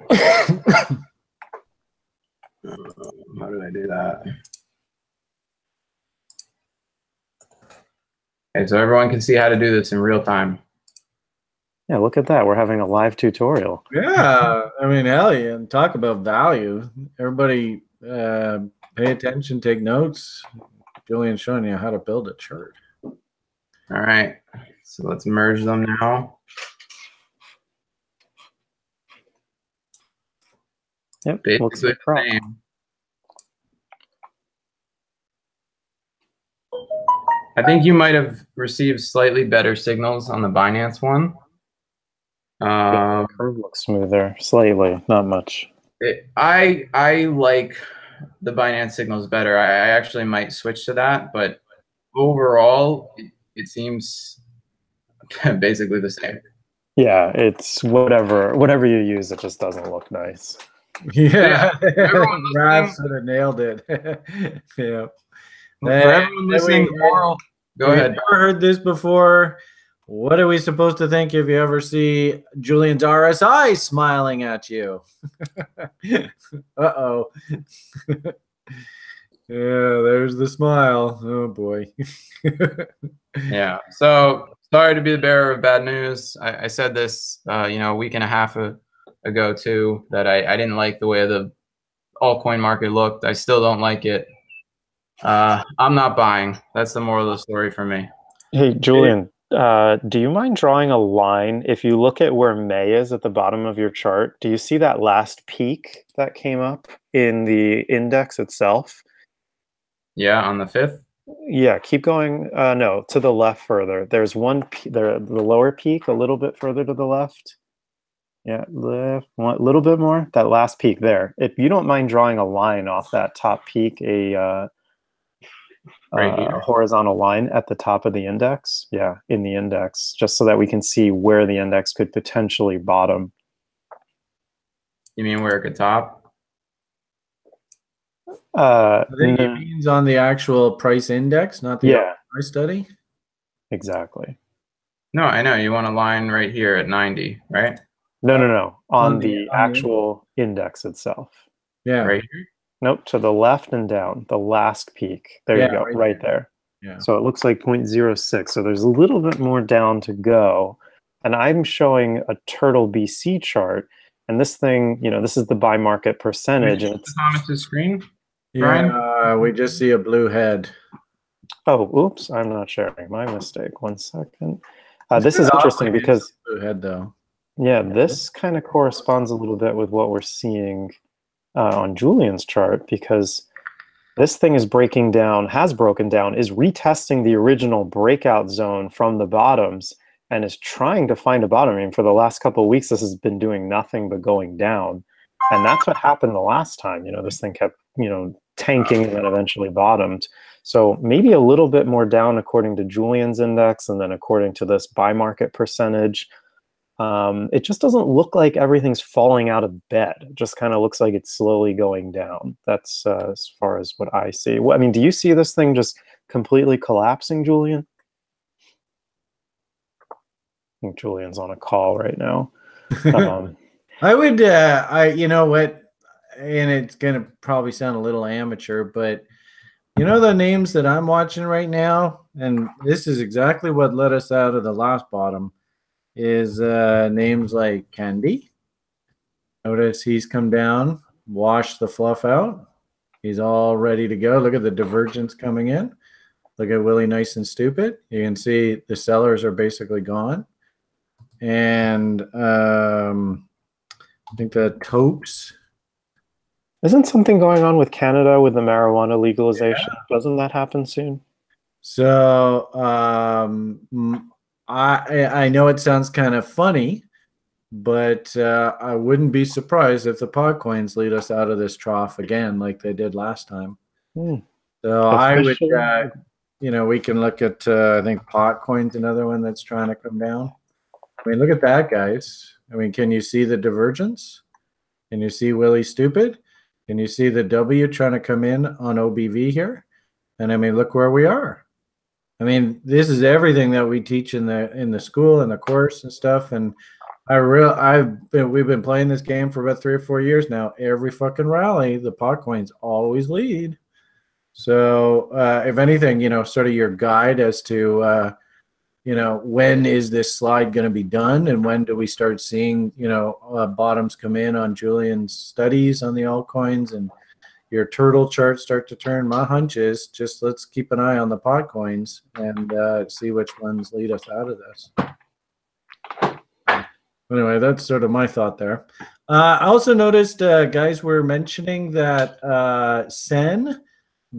How did I do that? Okay, so everyone can see how to do this in real time. Yeah, look at that. We're having a live tutorial. Yeah, I mean, hell yeah. And talk about value. Everybody pay attention, take notes. Julian's showing you how to build a chart. All right, so let's merge them now. Yep, basically the same. I think you might have received slightly better signals on the Binance one. The curve looks smoother, slightly, not much. I like the Binance signals better. I actually might switch to that, but overall, it seems basically the same. Yeah, it's whatever you use, it just doesn't look nice. Yeah, Raph sort of nailed it. Yeah. For everyone listening, go ahead. Never heard this before. What are we supposed to think if you ever see Julian's RSI smiling at you? Uh-oh. Yeah, there's the smile. Oh, boy. Yeah. So sorry to be the bearer of bad news. I said this, a week and a half ago, too, that I didn't like the way the altcoin market looked. I still don't like it. I'm not buying. That's the moral of the story for me. Hey, Julian, do you mind drawing a line? If you look at where May is at the bottom of your chart, do you see that last peak that came up in the index itself? Yeah, on the 5th? Yeah, keep going. No, to the left further. There's the lower peak a little bit further to the left. Yeah, left, a little bit more. That last peak there. If you don't mind drawing a line off that top peak, a horizontal line at the top of the index. Yeah, in the index, just so that we can see where the index could potentially bottom. You mean where it could top? I think it means on the actual price index, not the price study. Exactly. No, I know. You want a line right here at 90, right? No. On the actual index itself. Yeah. Right here? Nope, to the left and down, the last peak. There you go, right there. Yeah. So it looks like 0.06. So there's a little bit more down to go. And I'm showing a Turtle BC chart. And this thing, this is the buy market percentage. And it's Thomas's screen? Yeah, we just see a blue head. Oh, oops, I'm not sharing. My mistake. 1 second. This is interesting because blue head though. Yeah, this kind of corresponds a little bit with what we're seeing on Julian's chart, because this thing is breaking down, has broken down, is retesting the original breakout zone from the bottoms and is trying to find a bottom. I mean, for the last couple of weeks, this has been doing nothing but going down. And that's what happened the last time. This thing kept, tanking and then eventually bottomed. So maybe a little bit more down according to Julian's index, and then according to this buy market percentage. It just doesn't look like everything's falling out of bed. It just kind of looks like it's slowly going down. That's as far as what I see. I mean, do you see this thing just completely collapsing, Julian? I think Julian's on a call right now. I would, you know what, and it's going to probably sound a little amateur, but you know the names that I'm watching right now, and this is exactly what led us out of the last bottom, is names like Candy. Notice he's come down, washed the fluff out. He's all ready to go. Look at the divergence coming in. Look at Willie Nice and Stupid. You can see the sellers are basically gone. And I think the Topes. Isn't something going on with Canada with the marijuana legalization? Yeah. Doesn't that happen soon? So I know it sounds kind of funny, but I wouldn't be surprised if the pod coins lead us out of this trough again, like they did last time. So I would, you know, we can look at, I think pot coin's another one that's trying to come down. I mean, look at that, guys. I mean, can you see the divergence? Can you see Willie Stupid? Can you see the W trying to come in on OBV here? And I mean, look where we are. I mean, this is everything that we teach in the school and the course and stuff. And we've been playing this game for about 3 or 4 years now. Every fucking rally, the pot coins always lead. So if anything, you know, sort of your guide as to you know, when is this slide going to be done, and when do we start seeing, you know, bottoms come in on Julian's studies on the altcoins and your turtle charts start to turn? My hunch is just let's keep an eye on the pot coins and see which ones lead us out of this. Anyway, that's sort of my thought there. I also noticed guys were mentioning that Sen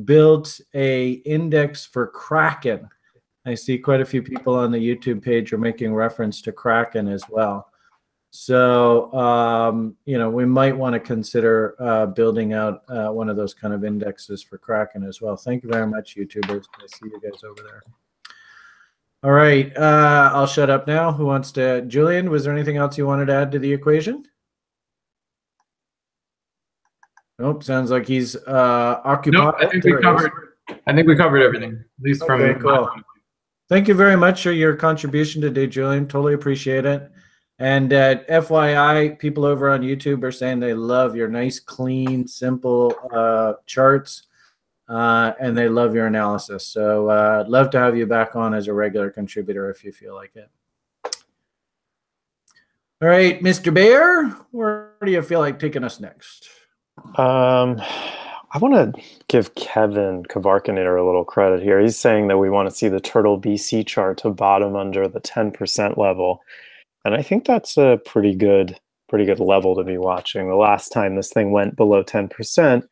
built a index for Kraken. I see quite a few people on the YouTube page are making reference to Kraken as well. So, you know, we might want to consider building out one of those kind of indexes for Kraken as well. Thank you very much, YouTubers. I see you guys over there. All right, I'll shut up now. Who wants to? Julian, was there anything else you wanted to add to the equation? Nope, sounds like he's occupied. Nope, I think we covered everything, at least from okay, cool. Thank you very much for your contribution today, Julian. Totally appreciate it. And FYI, people over on YouTube are saying they love your nice, clean, simple charts, and they love your analysis. So I'd love to have you back on as a regular contributor if you feel like it. All right, Mr. Bear, where do you feel like taking us next? I want to give Kevin Kavarkanator a little credit here. He's saying that we want to see the Turtle BC chart to bottom under the 10% level. And I think that's a pretty good level to be watching. The last time this thing went below 10%,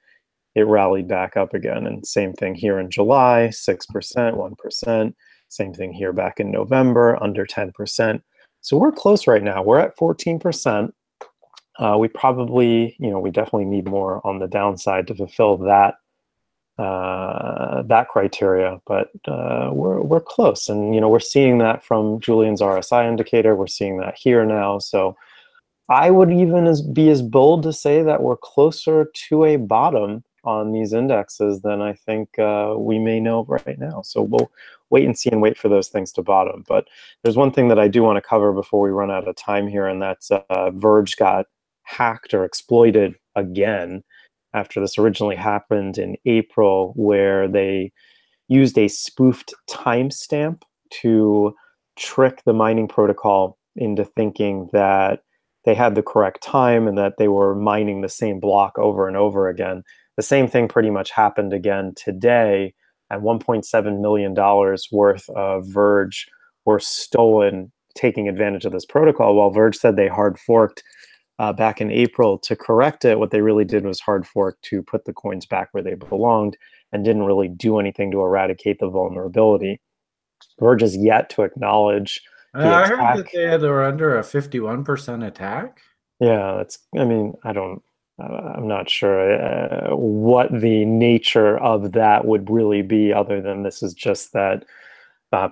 it rallied back up again. And same thing here in July, 6%, 1%. Same thing here back in November, under 10%. So we're close right now. We're at 14%. We probably, you know, we definitely need more on the downside to fulfill that that criteria, but we're close, and you know, we're seeing that from Julian's RSI indicator. We're seeing that here now. So I would even be as bold to say that we're closer to a bottom on these indexes than I think we may know right now. So we'll wait and see and wait for those things to bottom. But there's one thing that I do want to cover before we run out of time here, and that's Verge got hacked or exploited again after this originally happened in April, where they used a spoofed timestamp to trick the mining protocol into thinking that they had the correct time and that they were mining the same block over and over again. The same thing pretty much happened again today, and $1.7 million worth of Verge were stolen taking advantage of this protocol. While Verge said they hard forked back in April to correct it, what they really did was hard fork to put the coins back where they belonged and didn't really do anything to eradicate the vulnerability. Verge is yet to acknowledge the attack. I heard that they were under a 51% attack. Yeah, I mean, I I'm not sure what the nature of that would really be, other than this is just that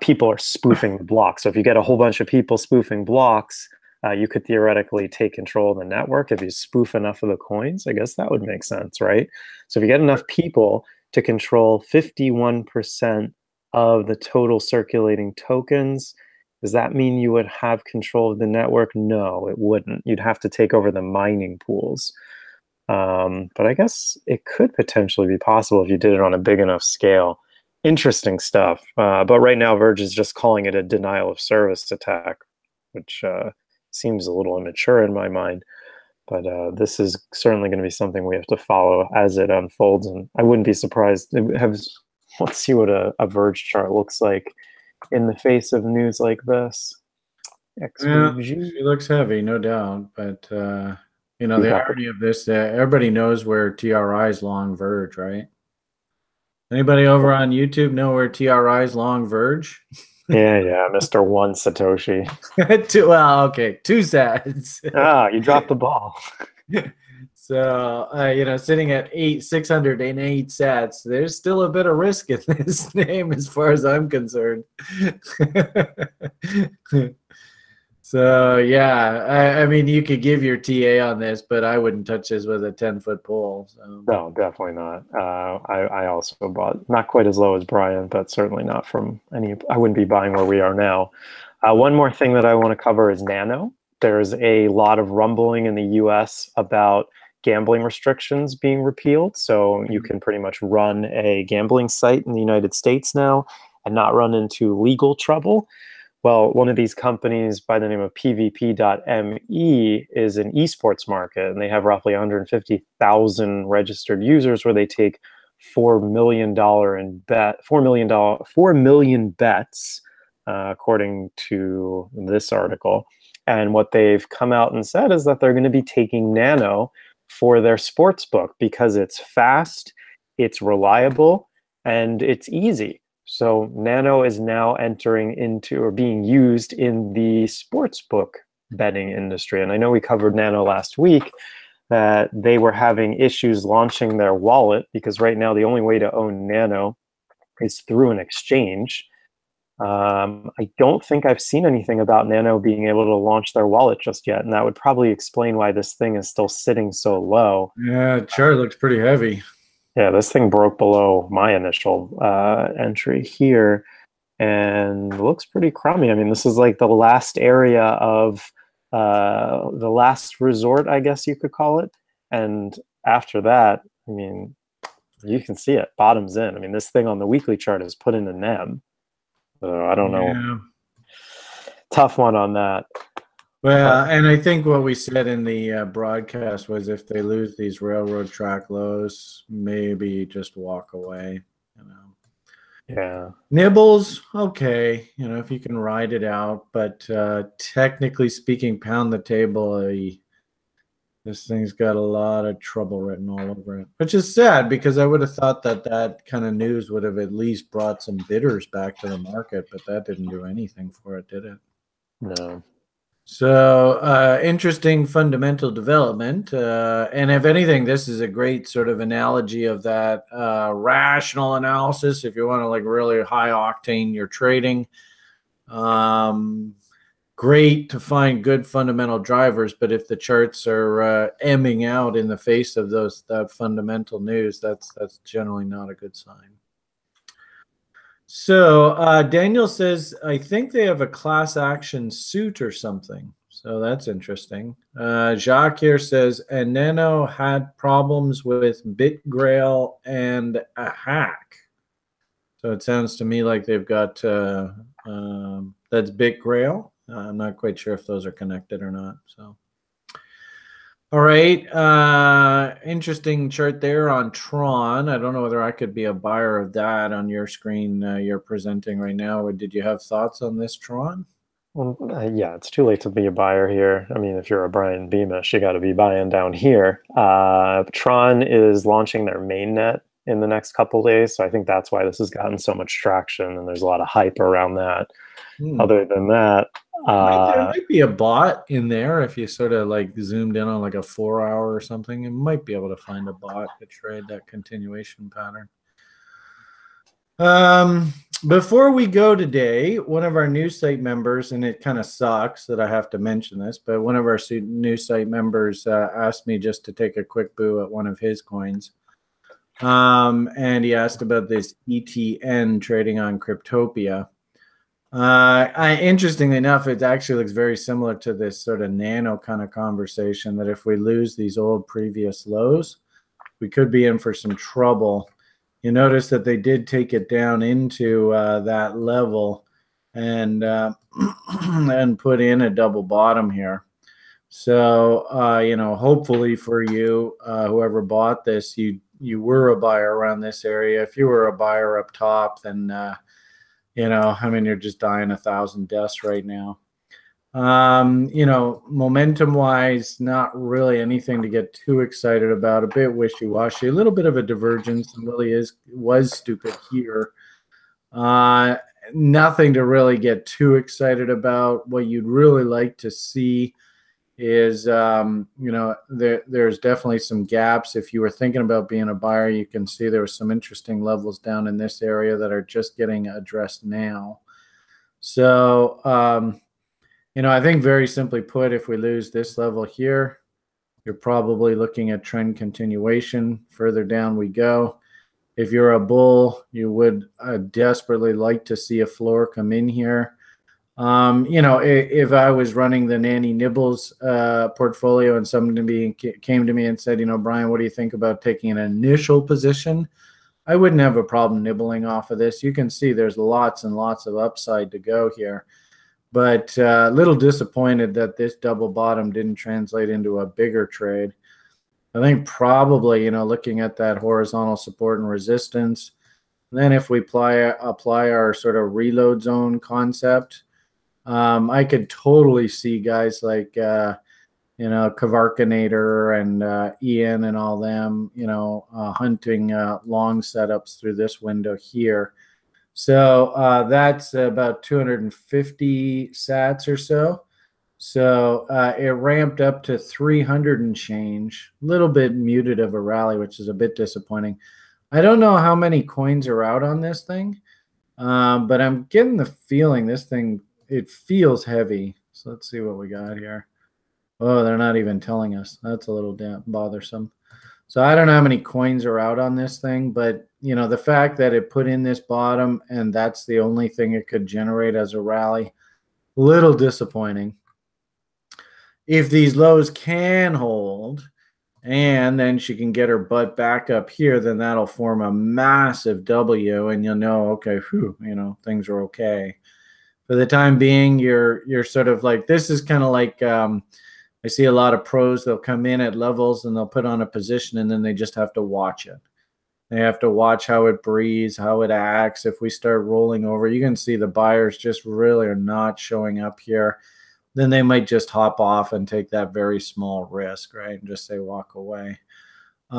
people are spoofing the blocks. So if you get a whole bunch of people spoofing blocks, you could theoretically take control of the network if you spoof enough of the coins. I guess that would make sense, right? So if you get enough people to control 51% of the total circulating tokens, does that mean you would have control of the network? No, it wouldn't. You'd have to take over the mining pools. But I guess it could potentially be possible if you did it on a big enough scale. Interesting stuff. But right now, Verge is just calling it a denial of service attack, which seems a little immature in my mind. But this is certainly going to be something we have to follow as it unfolds. And I wouldn't be surprised. Let's see what a Verge chart looks like in the face of news like this. Yeah, she looks heavy, no doubt. But, you know, the irony of this, everybody knows where TRI's long Verge, right? Anybody over on YouTube know where TRI's long Verge? Yeah, Mr. One Satoshi. Well, okay, 2 sats. You dropped the ball. So, you know, sitting at 608 sats, there's still a bit of risk in this name as far as I'm concerned. So, yeah, I mean, you could give your TA on this, but I wouldn't touch this with a 10-foot pole. So. No, definitely not. I also bought not quite as low as Brian, but certainly not from any. I wouldn't be buying where we are now. One more thing that I want to cover is Nano. There's a lot of rumbling in the US about gambling restrictions being repealed. So you can pretty much run a gambling site in the United States now and not run into legal trouble. Well, one of these companies by the name of PvP.me is an esports market, and they have roughly 150,000 registered users where they take $4 million bets, according to this article. And what they've come out and said is that they're going to be taking Nano for their sports book because it's fast, it's reliable, and it's easy. So Nano is now entering into or being used in the sportsbook betting industry. And I know we covered Nano last week, that they were having issues launching their wallet because right now the only way to own Nano is through an exchange. I don't think I've seen anything about Nano being able to launch their wallet just yet. And that would probably explain why this thing is still sitting so low. Yeah, the chart looks pretty heavy. Yeah, this thing broke below my initial entry here and looks pretty crummy. I mean, this is like the last area of the last resort, I guess you could call it. And after that, I mean, you can see it bottoms in. I mean, this thing on the weekly chart is put in a NEM. So I don't know. Yeah. Tough one on that. Well, and I think what we said in the broadcast was if they lose these railroad track lows, maybe just walk away, you know. Yeah. Nibbles, okay, you know, if you can ride it out, but technically speaking, pound the table, this thing's got a lot of trouble written all over it, which is sad because I would have thought that that kind of news would have at least brought some bidders back to the market, but that didn't do anything for it, did it? No. So interesting fundamental development. And if anything, this is a great sort of analogy of that rational analysis. If you want to like really high octane your trading, great to find good fundamental drivers. But if the charts are emming out in the face of that fundamental news, that's generally not a good sign. So Daniel says, I think they have a class action suit or something. So that's interesting. Jacques here says, and Nano had problems with BitGrail and a hack. So it sounds to me like they've got, that's BitGrail. I'm not quite sure if those are connected or not. So. All right, interesting chart there on Tron. I don't know whether I could be a buyer of that on your screen you're presenting right now. Or did you have thoughts on this Tron? Well, yeah, it's too late to be a buyer here. I mean, if you're a Brian Beamish, you got to be buying down here. Tron is launching their mainnet in the next couple days. So I think that's why this has gotten so much traction, and there's a lot of hype around that. Other than that, there might be a bot in there if you sort of like zoomed in on like a 4 hour or something. You might be able to find a bot to trade that continuation pattern. Before we go today, one of our news site members, and it kind of sucks that I have to mention this, but one of our news site members asked me just to take a quick boo at one of his coins. And he asked about this ETN trading on Cryptopia. Interestingly enough, it actually looks very similar to this sort of nano kind of conversation, that if we lose these old previous lows, we could be in for some trouble. You notice that they did take it down into that level and and put in a double bottom here. So, you know, hopefully for you, whoever bought this, you were a buyer around this area. If you were a buyer up top, then, you know, I mean, you're just dying 1,000 deaths right now. You know, momentum wise, not really anything to get too excited about. A bit wishy-washy, a little bit of a divergence, and really was stupid here. Nothing to really get too excited about. What you'd really like to see is, you know, there's definitely some gaps. If you were thinking about being a buyer, you can see there were some interesting levels down in this area that are just getting addressed now. So, you know, I think very simply put, if we lose this level here, you're probably looking at trend continuation. Further down we go. If you're a bull, you would desperately like to see a floor come in here. You know, if I was running the Nanny Nibbles portfolio and somebody came to me and said, you know, Brian, what do you think about taking an initial position? I wouldn't have a problem nibbling off of this. You can see there's lots and lots of upside to go here. But a little disappointed that this double bottom didn't translate into a bigger trade. I think probably, you know, looking at that horizontal support and resistance, then if we apply our sort of reload zone concept, I could totally see guys like, you know, Kavarkanator and Ian and all them, you know, hunting long setups through this window here. So that's about 250 sats or so. So it ramped up to 300 and change, a little bit muted of a rally, which is a bit disappointing. I don't know how many coins are out on this thing, but I'm getting the feeling this thing, it feels heavy. So let's see what we got here. Oh, they're not even telling us. That's a little bothersome. So I don't know how many coins are out on this thing, but, you know, the fact that it put in this bottom and that's the only thing it could generate as a rally, little disappointing. If these lows can hold and then she can get her butt back up here, then that'll form a massive W and you'll know, okay, whew, you know, things are okay. For the time being, you're sort of like, this is kind of like, I see a lot of pros, they'll come in at levels and they'll put on a position and then they just have to watch it. They have to watch how it breathes, how it acts. If we start rolling over, you can see the buyers just really are not showing up here. Then they might just hop off and take that very small risk, right? And just say walk away. You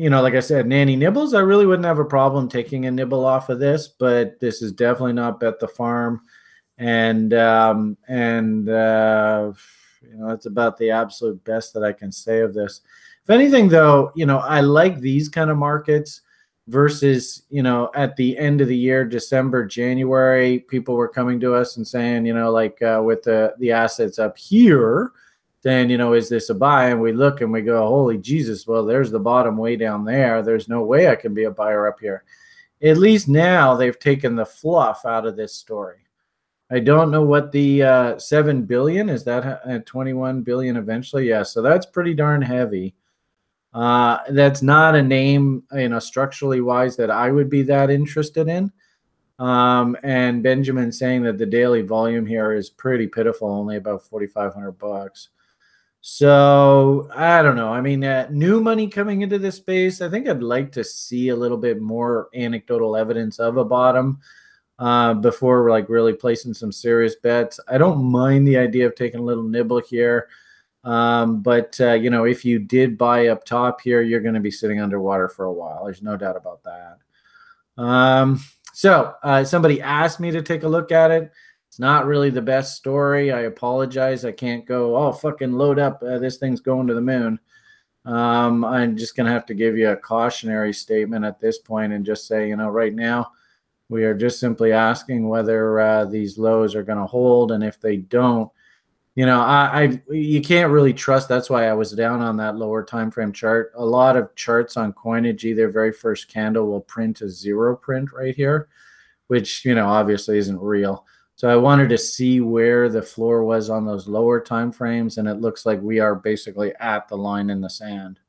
know, like I said, Nanny Nibbles, I really wouldn't have a problem taking a nibble off of this, but this is definitely not bet the farm. And you know, that's about the absolute best that I can say of this. If anything, though, you know, I like these kind of markets versus, you know, at the end of the year, December, January, people were coming to us and saying, you know, like with the assets up here, then, you know, is this a buy? And we look and we go, holy Jesus, well, there's the bottom way down there. There's no way I can be a buyer up here. At least now they've taken the fluff out of this story. I don't know what the 7 billion is, that 21 billion eventually. Yeah, so that's pretty darn heavy. That's not a name, you know, structurally wise that I would be that interested in. And Benjamin saying that the daily volume here is pretty pitiful, only about 4,500 bucks. So I don't know. I mean, new money coming into this space, I think I'd like to see a little bit more anecdotal evidence of a bottom before like really placing some serious bets. I don't mind the idea of taking a little nibble here. But you know, if you did buy up top here, you're going to be sitting underwater for a while. There's no doubt about that. So somebody asked me to take a look at it. It's not really the best story. I apologize. I can't go, oh, fucking load up. This thing's going to the moon. I'm just going to have to give you a cautionary statement at this point and just say, you know, right now we are just simply asking whether these lows are going to hold. And if they don't, you know, you can't really trust. That's why I was down on that lower time frame chart. A lot of charts on Coinigy, their very first candle will print a zero print right here, which, you know, obviously isn't real. So I wanted to see where the floor was on those lower time frames, and it looks like we are basically at the line in the sand.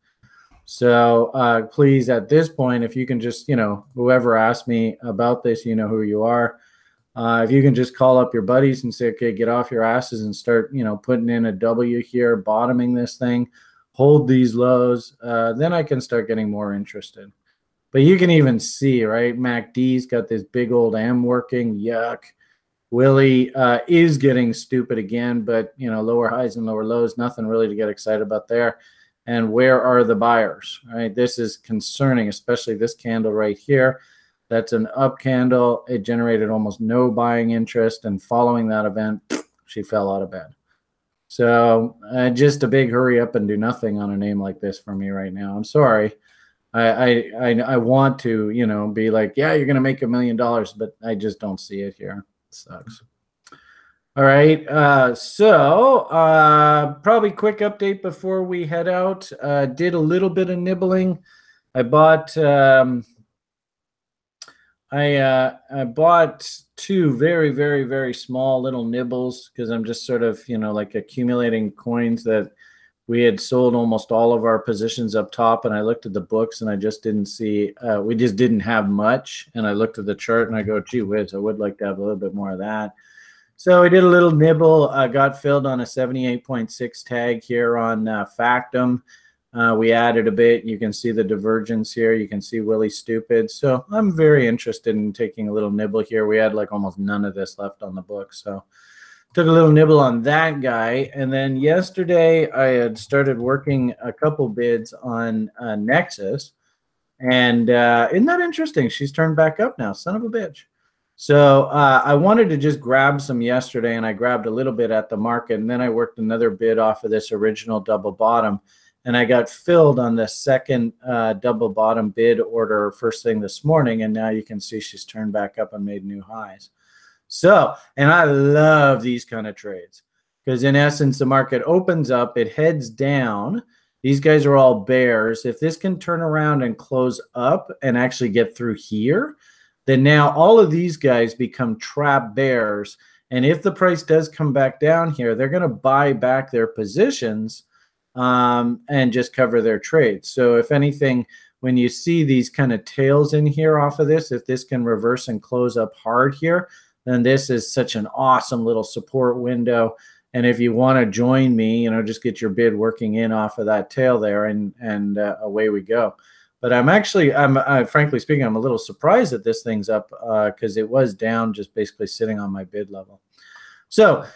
So please, at this point, if you can just, you know, whoever asked me about this, you know who you are. If you can just call up your buddies and say, okay, get off your asses and start, you know, putting in a W here, bottoming this thing, hold these lows, then I can start getting more interested. But you can even see, right, MACD's got this big old M working, yuck. Willie is getting stupid again, but, you know, lower highs and lower lows, nothing really to get excited about there. And where are the buyers, right? This is concerning, especially this candle right here. That's an up candle. It generated almost no buying interest. And following that event, she fell out of bed. So just a big hurry up and do nothing on a name like this for me right now. I'm sorry. I want to, you know, be like, yeah, you're going to make $1 million, but I just don't see it here. It sucks. All right. So probably quick update before we head out. Did a little bit of nibbling. I bought... I bought two very, very, very small little nibbles because I'm just sort of, you know, like accumulating coins that we had sold almost all of our positions up top. And I looked at the books and I just didn't see, we just didn't have much. And I looked at the chart and I go, gee whiz, I would like to have a little bit more of that. So we did a little nibble, got filled on a 78.6 tag here on Factum. We added a bit. You can see the divergence here. You can see Willie Stupid. So I'm very interested in taking a little nibble here. We had like almost none of this left on the book. So took a little nibble on that guy. And then yesterday I had started working a couple bids on Nexus. And isn't that interesting? She's turned back up now. Son of a bitch. So I wanted to just grab some yesterday, and I grabbed a little bit at the market. And then I worked another bid off of this original double bottom. And I got filled on the second double bottom bid order first thing this morning. And now you can see she's turned back up and made new highs. So, and I love these kind of trades because in essence, the market opens up, it heads down. These guys are all bears. If this can turn around and close up and actually get through here, then now all of these guys become trap bears. And if the price does come back down here, they're going to buy back their positions and just cover their trades. So if anything, when you see these kind of tails in here off of this, if this can reverse and close up hard here, then this is such an awesome little support window. And if you want to join me, you know, just get your bid working in off of that tail there, and away we go. But I'm frankly speaking, I'm a little surprised that this thing's up because it was down, just basically sitting on my bid level. So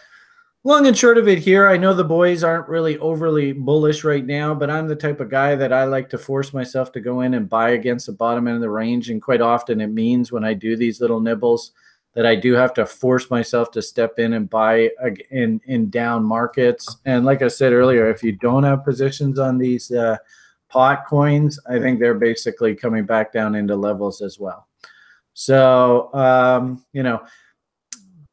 long and short of it here, I know the boys aren't really overly bullish right now, but I'm the type of guy that I like to force myself to go in and buy against the bottom end of the range. And quite often it means when I do these little nibbles that I do have to force myself to step in and buy in down markets. And like I said earlier, if you don't have positions on these pot coins, I think they're basically coming back down into levels as well. So, you know,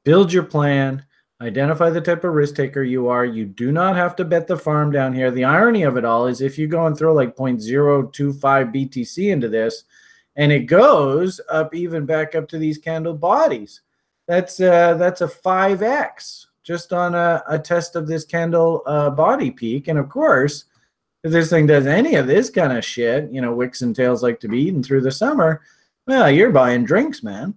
build your plan. Identify the type of risk taker you are. You do not have to bet the farm down here. The irony of it all is if you go and throw like 0.025 BTC into this and it goes up even back up to these candle bodies, that's a 5x just on a test of this candle body peak. And of course, if this thing does any of this kind of shit, you know, wicks and tails like to be eaten through the summer, well, you're buying drinks, man.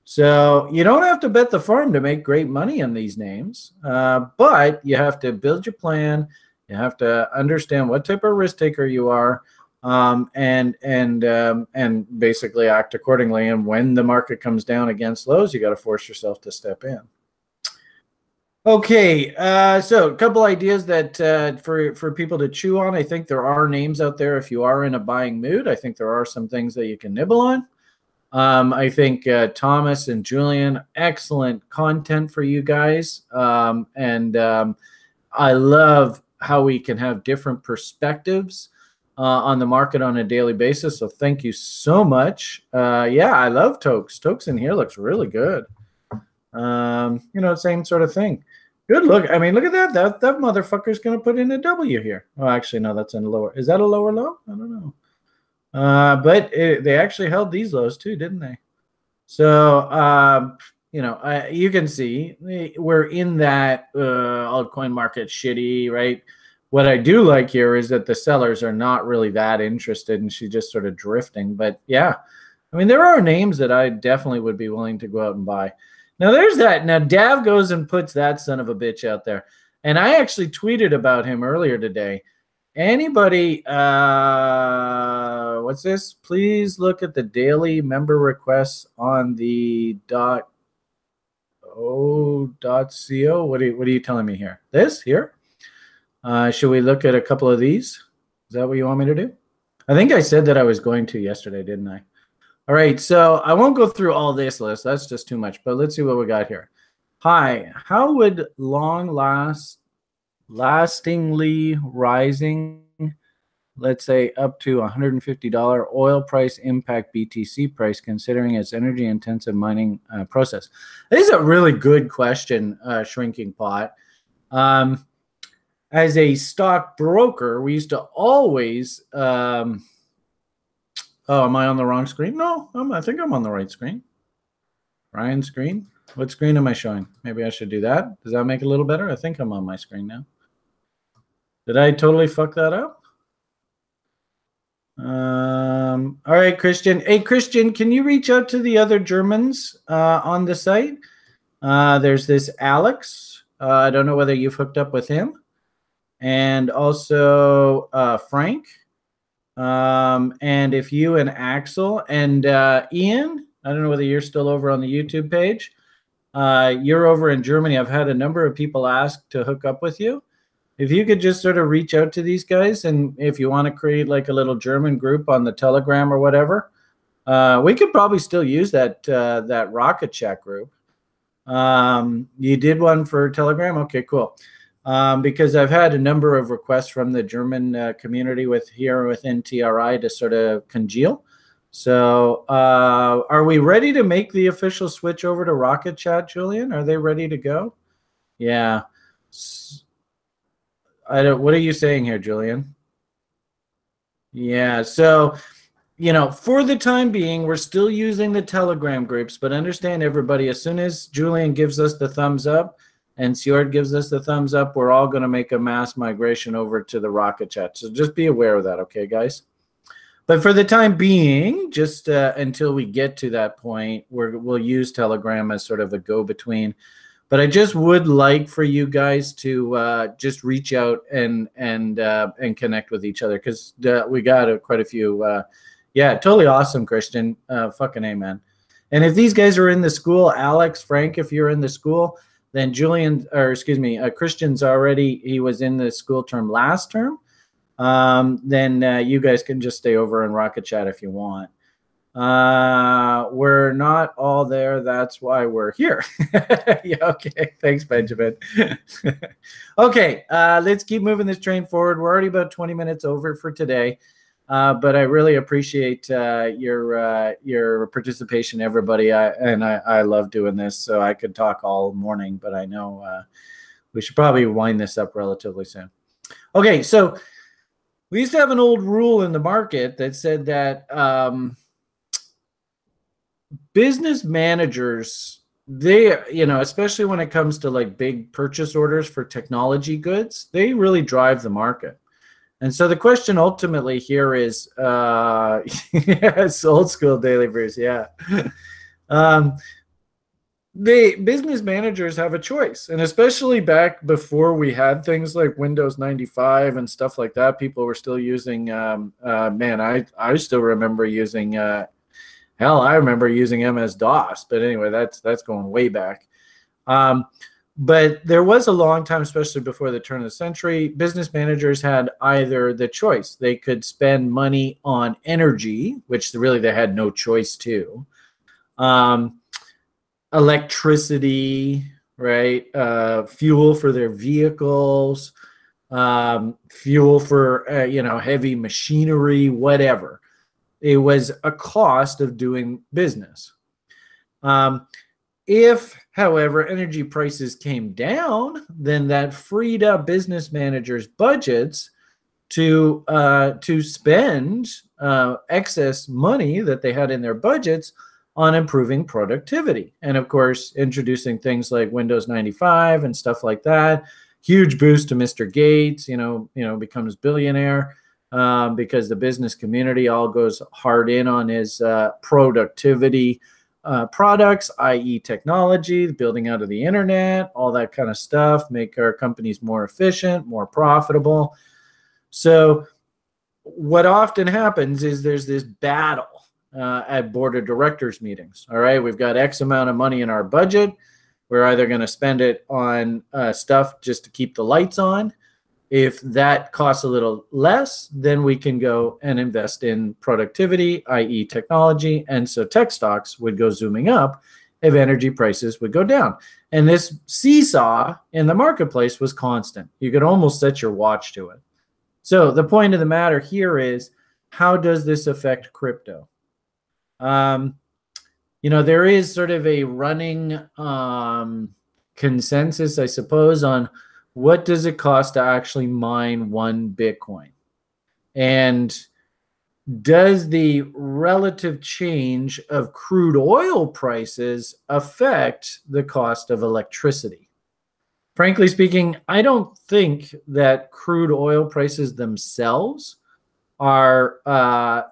So you don't have to bet the farm to make great money on these names, but you have to build your plan. You have to understand what type of risk taker you are, and basically act accordingly. And when the market comes down against lows, you got to force yourself to step in. Okay, so a couple ideas that for people to chew on. I think there are names out there if you are in a buying mood. I think there are some things that you can nibble on. I think Thomas and Julian, excellent content for you guys. And I love how we can have different perspectives on the market on a daily basis. So thank you so much. Yeah, I love Tokes. Tokes in here looks really good. Same sort of thing. Good look. I mean, look at that. That motherfucker's going to put in a W here. Oh, actually, no, that's in a lower. Is that a lower low? I don't know. But they actually held these lows too, didn't they? So, you can see we're in that altcoin market shitty, right? What I do like here is that the sellers are not really that interested, and she's just sort of drifting. But yeah, I mean, there are names that I definitely would be willing to go out and buy. Now, there's that. Now, Dav goes and puts that son of a bitch out there. And I actually tweeted about him earlier today. Anybody, what's this? Please look at the daily member requests on the .co. What are you telling me here? This here? Should we look at a couple of these? Is that what you want me to do? I think I said that I was going to yesterday, didn't I? All right, so I won't go through all this list. That's just too much. But let's see what we got here. Hi, how would lastingly rising, let's say up to $150 oil price impact BTC price, considering its energy intensive mining process? This is a really good question, Shrinking Pot. As a stock broker, we used to always oh, am I on the wrong screen? No, I think I'm on the right screen. Ryan's screen. What screen am I showing? Maybe I should do that. Does that make it a little better? I think I'm on my screen now. Did I totally fuck that up? All right, Christian. Hey, Christian, can you reach out to the other Germans on the site? There's this Alex. I don't know whether you've hooked up with him. And also Frank. And if you and Axel and Ian, I don't know whether you're still over on the YouTube page. You're over in Germany. I've had a number of people ask to hook up with you. If you could just sort of reach out to these guys, and if you want to create like a little German group on the Telegram or whatever, we could probably still use that Rocket Chat group. You did one for Telegram? Okay, cool. Because I've had a number of requests from the German community within TRI to sort of congeal. So are we ready to make the official switch over to Rocket Chat, Julian? Are they ready to go? Yeah. What are you saying here, Julian? Yeah, so, for the time being, we're still using the Telegram groups, but understand, everybody, as soon as Julian gives us the thumbs up, and Sjord gives us the thumbs up, we're all going to make a mass migration over to the Rocket Chat. So just be aware of that, okay, guys? But for the time being, just until we get to that point, we'll use Telegram as sort of a go-between. But I just would like for you guys to just reach out and connect with each other, because we got quite a few. Yeah, totally awesome, Christian. Fucking amen. And if these guys are in the school, Alex, Frank, if you're in the school, then Christian's already, he was in the school term last term. Then you guys can just stay over in Rocket Chat if you want. We're not all there. That's why we're here. Yeah, okay. Thanks, Benjamin. Okay, let's keep moving this train forward. We're already about 20 minutes over for today. But I really appreciate your participation, everybody. I love doing this, so I could talk all morning, but I know we should probably wind this up relatively soon. Okay, so we used to have an old rule in the market that said that business managers, they, especially when it comes to like big purchase orders for technology goods, they really drive the market. And so the question ultimately here is, yes, old school Daily Brews, yeah. The business managers have a choice, and especially back before we had things like Windows 95 and stuff like that, people were still using, man, I still remember using, hell, I remember using MS-DOS, but anyway, that's going way back. But there was a long time, especially before the turn of the century, business managers had either the choice. They could spend money on energy, which really they had no choice to, electricity, right? Fuel for their vehicles, fuel for, heavy machinery, whatever. It was a cost of doing business. If, however, energy prices came down, then that freed up business managers' budgets to spend excess money that they had in their budgets on improving productivity. And of course, introducing things like Windows 95 and stuff like that. Huge boost to Mr. Gates, becomes billionaire because the business community all goes hard in on his productivity products, i.e. technology, building out of the internet, all that kind of stuff, make our companies more efficient, more profitable. So what often happens is there's this battle at board of directors meetings. All right, we've got X amount of money in our budget. We're either going to spend it on stuff just to keep the lights on. If that costs a little less, then we can go and invest in productivity, i.e. technology. And so tech stocks would go zooming up if energy prices would go down. And this seesaw in the marketplace was constant. You could almost set your watch to it. So the point of the matter here is, how does this affect crypto? There is sort of a running consensus, I suppose, on what does it cost to actually mine one Bitcoin? And does the relative change of crude oil prices affect the cost of electricity? Frankly speaking, I don't think that crude oil prices themselves are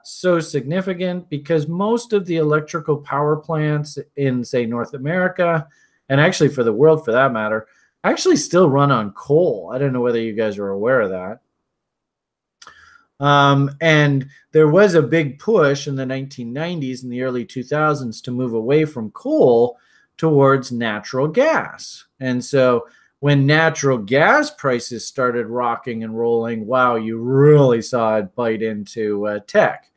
so significant, because most of the electrical power plants in, say, North America, and actually for the world for that matter, actually still run on coal. I don't know whether you guys are aware of that. And there was a big push in the 1990s and the early 2000s to move away from coal towards natural gas. And so when natural gas prices started rocking and rolling, wow, you really saw it bite into tech.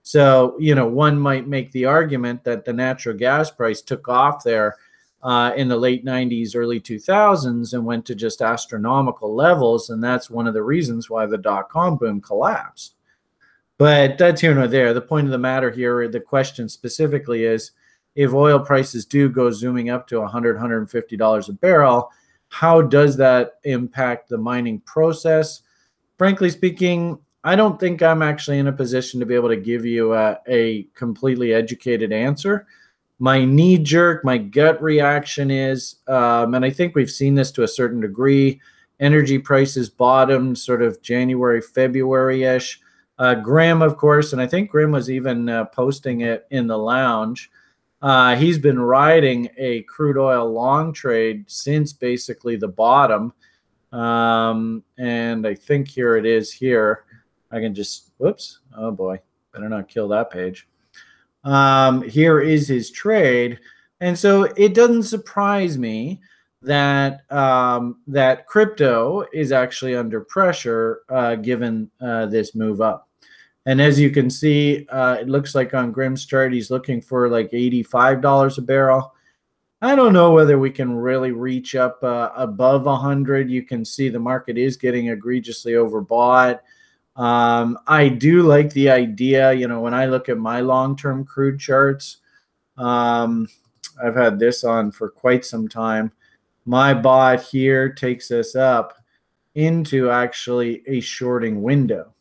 So, one might make the argument that the natural gas price took off there in the late 90s, early 2000s, and went to just astronomical levels. And that's one of the reasons why the dot-com boom collapsed. But that's here nor there. The point of the matter here, the question specifically is, if oil prices do go zooming up to $100, $150 a barrel, how does that impact the mining process? Frankly speaking, I don't think I'm actually in a position to be able to give you a completely educated answer. My knee jerk, my gut reaction is, and I think we've seen this to a certain degree, energy prices bottomed sort of January, February-ish. Graham, of course, and I think Graham was even posting it in the lounge. He's been riding a crude oil long trade since basically the bottom. And I think here it is here. I can just, whoops, oh boy, better not kill that page. Here is his trade. And so it doesn't surprise me that that crypto is actually under pressure given this move up. And as you can see, it looks like on Grimm's chart, he's looking for like $85 a barrel. I don't know whether we can really reach up above 100. You can see the market is getting egregiously overbought. I do like the idea, when I look at my long-term crude charts, I've had this on for quite some time. My bot here takes us up into actually a shorting window.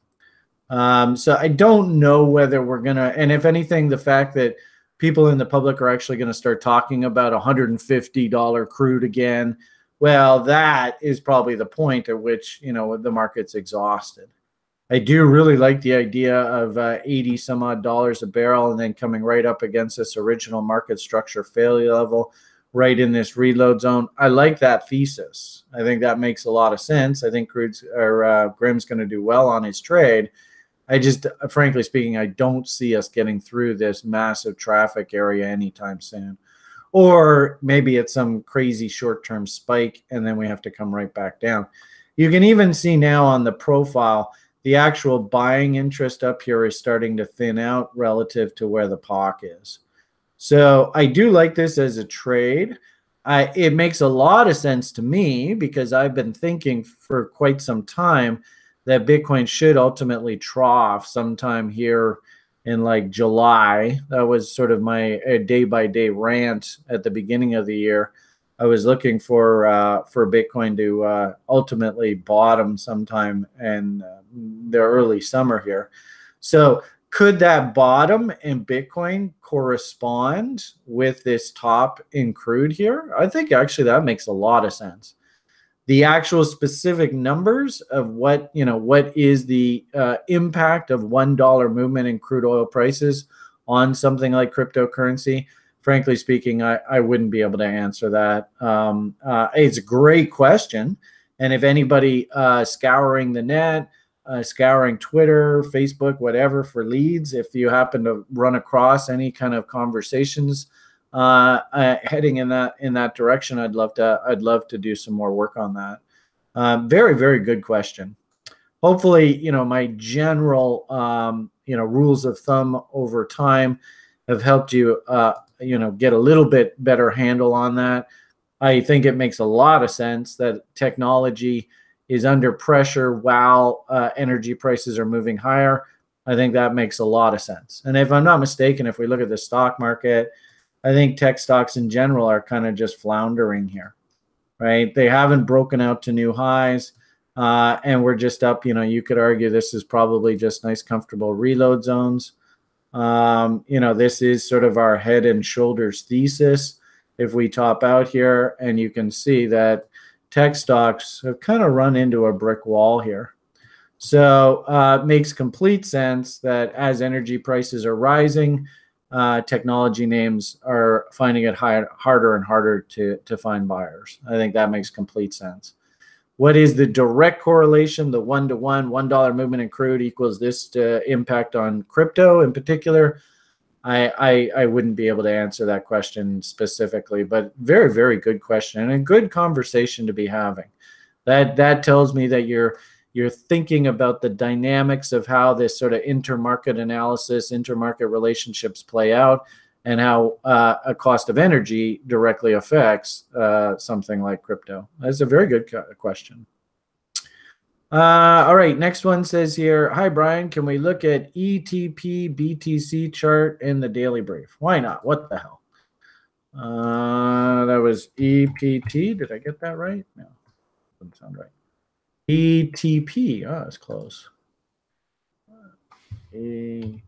So I don't know whether we're going to, and if anything, the fact that people in the public are actually going to start talking about $150 crude again, well, that is probably the point at which, the market's exhausted. I do really like the idea of 80 some odd dollars a barrel and then coming right up against this original market structure failure level right in this reload zone. I like that thesis. I think that makes a lot of sense. I think Grimm's going to do well on his trade. I just, frankly speaking, I don't see us getting through this massive traffic area anytime soon. or maybe it's some crazy short-term spike and then we have to come right back down. You can even see now on the profile, the actual buying interest up here is starting to thin out relative to where the POC is. So I do like this as a trade. It makes a lot of sense to me because I've been thinking for quite some time that Bitcoin should ultimately trough sometime here in like July. That was sort of my day-by-day rant at the beginning of the year. I was looking for Bitcoin to ultimately bottom sometime in the early summer here. So could that bottom in Bitcoin correspond with this top in crude here? I think actually that makes a lot of sense. The actual specific numbers of what is the impact of $1 movement in crude oil prices on something like cryptocurrency, frankly speaking, I wouldn't be able to answer that. It's a great question. And if anybody scouring the net, scouring Twitter, Facebook, whatever for leads, if you happen to run across any kind of conversations heading in that direction, I'd love to do some more work on that. Very, very good question. Hopefully, my general rules of thumb over time have helped you get a little bit better handle on that. I think it makes a lot of sense that technology is under pressure while energy prices are moving higher. I think that makes a lot of sense. And if I'm not mistaken, if we look at the stock market, I think tech stocks in general are kind of just floundering here, right? They haven't broken out to new highs, and we're just up. You could argue this is probably just nice, comfortable reload zones. This is sort of our head and shoulders thesis. If we top out here, and you can see that tech stocks have kind of run into a brick wall here. So it makes complete sense that as energy prices are rising, technology names are finding it harder and harder to find buyers. I think that makes complete sense. What is the direct correlation? The one-to-one, $1 movement in crude equals this impact on crypto in particular? I wouldn't be able to answer that question specifically, but very, very good question and a good conversation to be having. That tells me that you're thinking about the dynamics of how this sort of intermarket analysis, intermarket relationships play out, and how a cost of energy directly affects something like crypto. That's a very good question. All right, next one says here, hi, Brian, can we look at ETP BTC chart in the daily brief? Why not? What the hell? That was EPT. Did I get that right? No, doesn't sound right. ETP. Oh, it's close. ATP.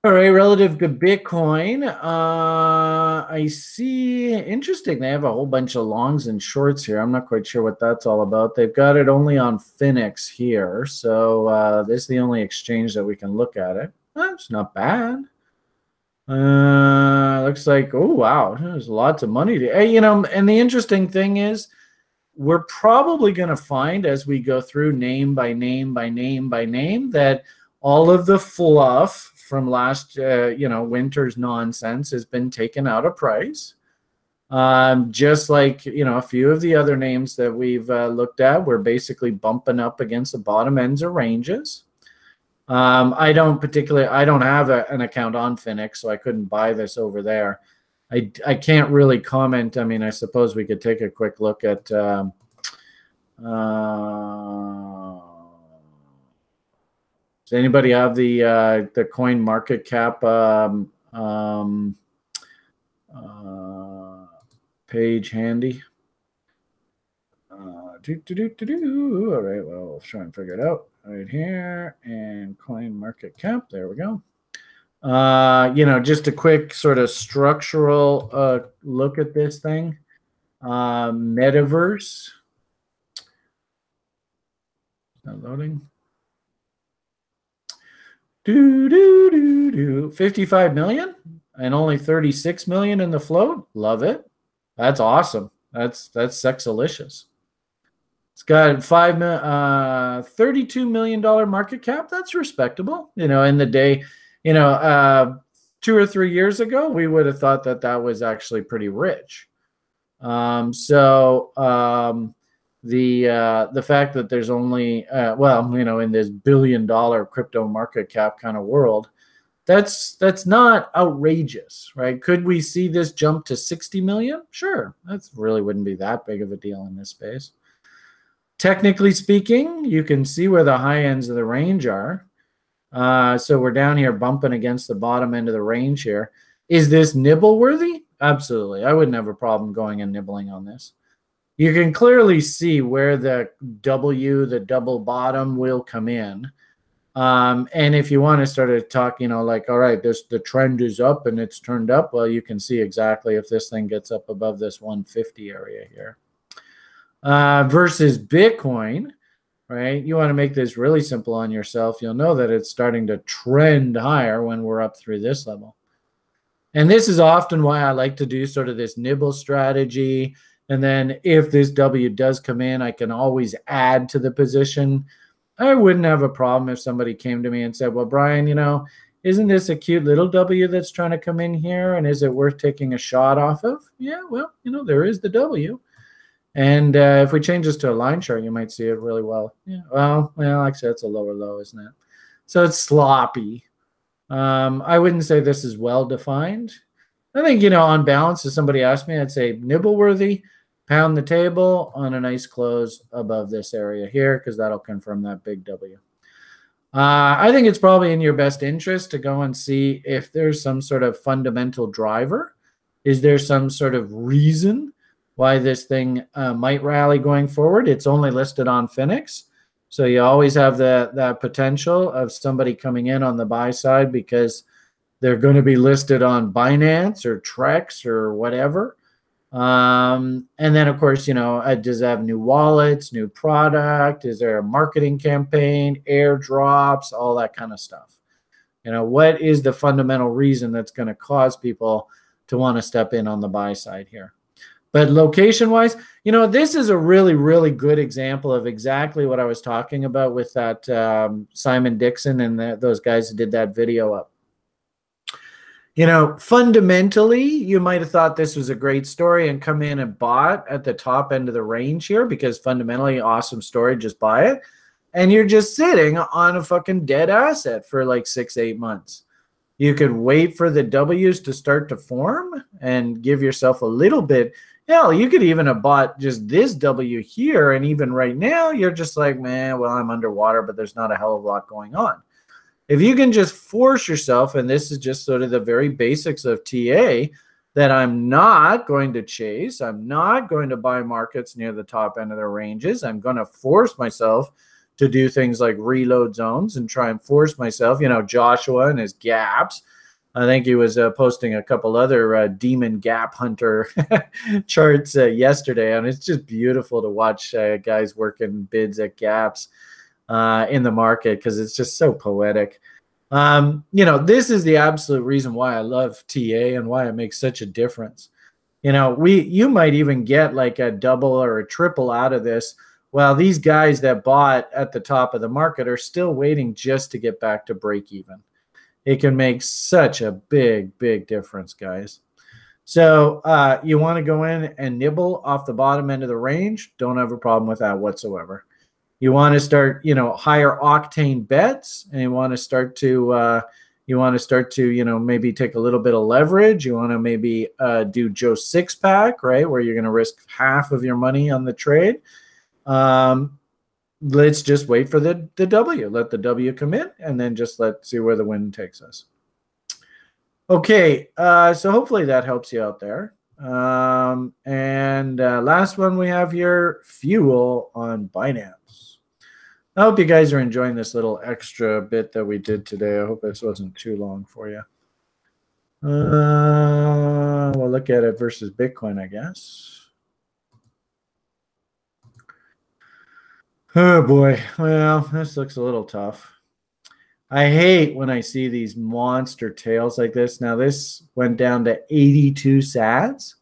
All right, relative to Bitcoin, I see, interesting, they have a whole bunch of longs and shorts here. I'm not quite sure what that's all about. They've got it only on Finex here, so this is the only exchange that we can look at it. That's not bad. Looks like, oh, wow, there's lots of money. And the interesting thing is, we're probably going to find as we go through name by name by name by name that all of the fluff from last winter's nonsense has been taken out of price. Just like a few of the other names that we've looked at, we're basically bumping up against the bottom ends of ranges. I don't have an account on Finex, so I couldn't buy this over there. I can't really comment. I mean, I suppose we could take a quick look at does anybody have the coin market cap page handy? All right, well, we'll try and figure it out right here. And coin market cap, there we go. Just a quick sort of structural look at this thing. Metaverse. Not loading. 55 million and only 36 million in the float. Love it. That's awesome. That's sexalicious. It's got $32 million market cap. That's respectable. In the day, 2 or 3 years ago, we would have thought that that was actually pretty rich. The fact that there's only in this billion-dollar crypto market cap kind of world, that's not outrageous, right? Could we see this jump to 60 million? Sure, that really wouldn't be that big of a deal in this space. Technically speaking, you can see where the high ends of the range are. So we're down here bumping against the bottom end of the range here. Is this nibble worthy? Absolutely. I wouldn't have a problem going and nibbling on this. You can clearly see where the W, the double bottom, will come in. And if you want to start to talk, like, all right, the trend is up and it's turned up, well, you can see exactly if this thing gets up above this 150 area here. Versus Bitcoin, right? You want to make this really simple on yourself. You'll know that it's starting to trend higher when we're up through this level. And this is often why I like to do sort of this nibble strategy. And then if this W does come in, I can always add to the position. I wouldn't have a problem if somebody came to me and said, well, Brian, isn't this a cute little W that's trying to come in here? And is it worth taking a shot off of? Yeah, well, there is the W. And if we change this to a line chart, you might see it really well. Yeah, well, actually, that's a lower low, isn't it? So it's sloppy. I wouldn't say this is well-defined. I think, on balance, if somebody asked me, I'd say nibble-worthy, pound the table on a nice close above this area here, because that'll confirm that big W. I think it's probably in your best interest to go and see if there's some sort of fundamental driver. Is there some sort of reason why this thing might rally going forward? It's only listed on Phoenix. So you always have that potential of somebody coming in on the buy side because they're going to be listed on Binance or Trex or whatever. And then, of course, does it have new wallets, new product? Is there a marketing campaign, airdrops, all that kind of stuff? What is the fundamental reason that's going to cause people to want to step in on the buy side here? But location-wise, this is a really, really good example of exactly what I was talking about with that Simon Dixon and those guys who did that video up. Fundamentally, you might have thought this was a great story and come in and bought at the top end of the range here because fundamentally, awesome story, just buy it. And you're just sitting on a fucking dead asset for like 6-8 months. You could wait for the W's to start to form and give yourself a little bit. Hell, you could even have bought just this W here. And even right now, you're just like, man, well, I'm underwater, but there's not a hell of a lot going on. If you can just force yourself, and this is just sort of the very basics of TA, that I'm not going to chase. I'm not going to buy markets near the top end of their ranges. I'm going to force myself to do things like reload zones and try and force myself, Joshua and his gaps. I think he was posting a couple other demon gap hunter charts yesterday, and it's just beautiful to watch guys working bids at gaps in the market because it's just so poetic. This is the absolute reason why I love TA and why it makes such a difference. You might even get like a double or a triple out of this. Well, these guys that bought at the top of the market are still waiting just to get back to break even. It can make such a big, big difference, guys. So you want to go in and nibble off the bottom end of the range. Don't have a problem with that whatsoever. You want to start, higher octane bets, and you want to start to, maybe take a little bit of leverage. You want to maybe do Joe 6-pack, right, where you're going to risk half of your money on the trade. Let's just wait for the W. Let the W come in, and then just let's see where the wind takes us. Okay, so hopefully that helps you out there. Last one we have here, fuel on Binance. I hope you guys are enjoying this little extra bit that we did today. I hope this wasn't too long for you. We'll look at it versus Bitcoin, I guess. Oh boy, well, this looks a little tough. I hate when I see these monster tails like this. Now this went down to 82 sats.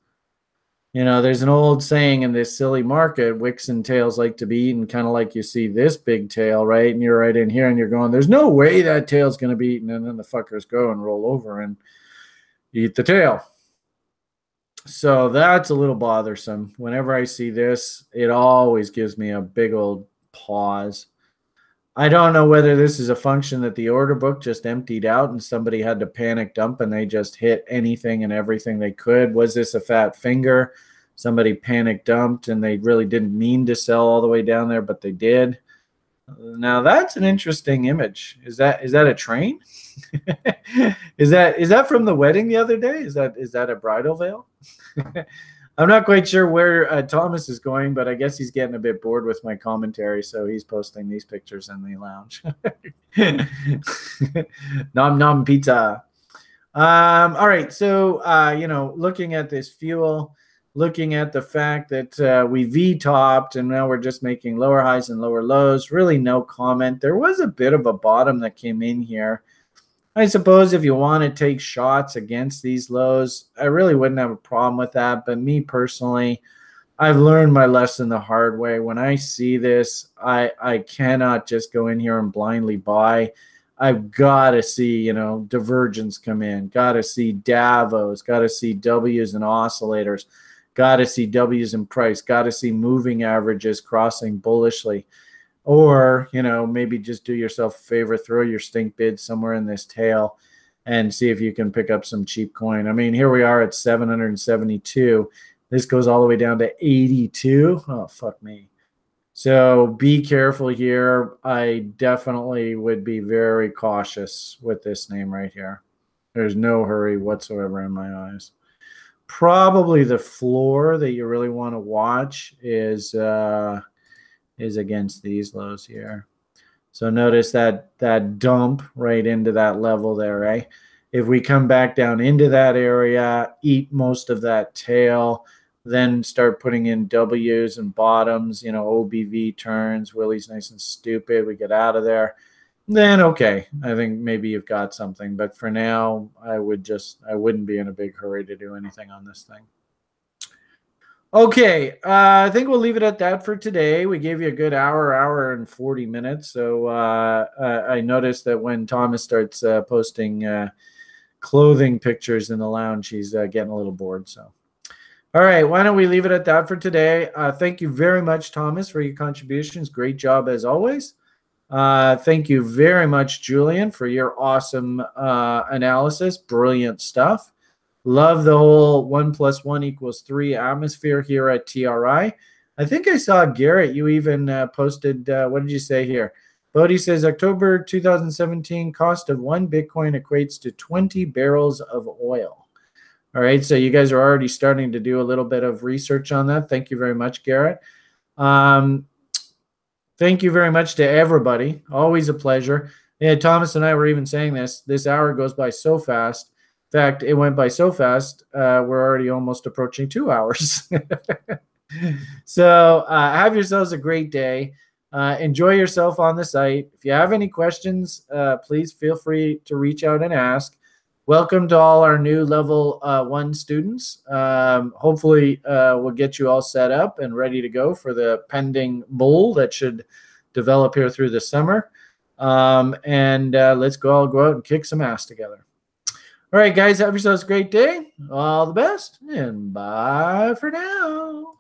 There's an old saying in this silly market, wicks and tails like to be eaten, kind of like you see this big tail, right? And you're right in here and you're going, there's no way that tail's going to be eaten. And then the fuckers go and roll over. And eat the tail. So that's a little bothersome. Whenever I see this, it always gives me a big old pause. I don't know whether this is a function that the order book just emptied out and somebody had to panic dump and they just hit anything and everything they could. Was this a fat finger? Somebody panic dumped and they really didn't mean to sell all the way down there, but they did. Now that's an interesting image. Is that a train? is that from the wedding the other day? Is that a bridal veil? I'm not quite sure where Thomas is going, but I guess he's getting a bit bored with my commentary, so he's posting these pictures in the lounge. Nom nom pizza. All right, so looking at this fuel, looking at the fact that we V-topped and now we're just making lower highs and lower lows, really no comment. There was a bit of a bottom that came in here. I suppose if you want to take shots against these lows, I really wouldn't have a problem with that. But me personally, I've learned my lesson the hard way. When I see this, I cannot just go in here and blindly buy. I've got to see, divergence come in. Got to see Davos. Got to see W's and oscillators. Got to see W's in price. Got to see moving averages crossing bullishly. Or, maybe just do yourself a favor, throw your stink bid somewhere in this tail and see if you can pick up some cheap coin. I mean, here we are at 772. This goes all the way down to 82. Oh, fuck me. So be careful here. I definitely would be very cautious with this name right here. There's no hurry whatsoever in my eyes. Probably the floor that you really want to watch is against these lows here. So notice that dump right into that level there, right? If we come back down into that area, eat most of that tail, then start putting in W's and bottoms, OBV turns, Willie's nice and stupid, we get out of there, then okay, I think maybe you've got something. But for now, I wouldn't be in a big hurry to do anything on this thing. Okay, I think we'll leave it at that for today. We gave you a good hour and 40 minutes. So I noticed that when Thomas starts posting clothing pictures in the lounge, he's getting a little bored. So, all right, why don't we leave it at that for today? Thank you very much, Thomas, for your contributions. Great job as always. Thank you very much, Julian, for your awesome analysis. Brilliant stuff. Love the whole 1 + 1 = 3 atmosphere here at TRI. I think I saw, Garrett, you even posted, what did you say here? Bodhi says, October 2017, cost of 1 Bitcoin equates to 20 barrels of oil. All right, so you guys are already starting to do a little bit of research on that. Thank you very much, Garrett. Thank you very much to everybody. Always a pleasure. Yeah, Thomas and I were even saying this hour goes by so fast. In fact, it went by so fast, we're already almost approaching 2 hours. So have yourselves a great day. Enjoy yourself on the site. If you have any questions, please feel free to reach out and ask. Welcome to all our new level 1 students. Hopefully, we'll get you all set up and ready to go for the pending bull that should develop here through the summer. Let's go out and kick some ass together. All right, guys, have yourselves a great day. All the best, and bye for now.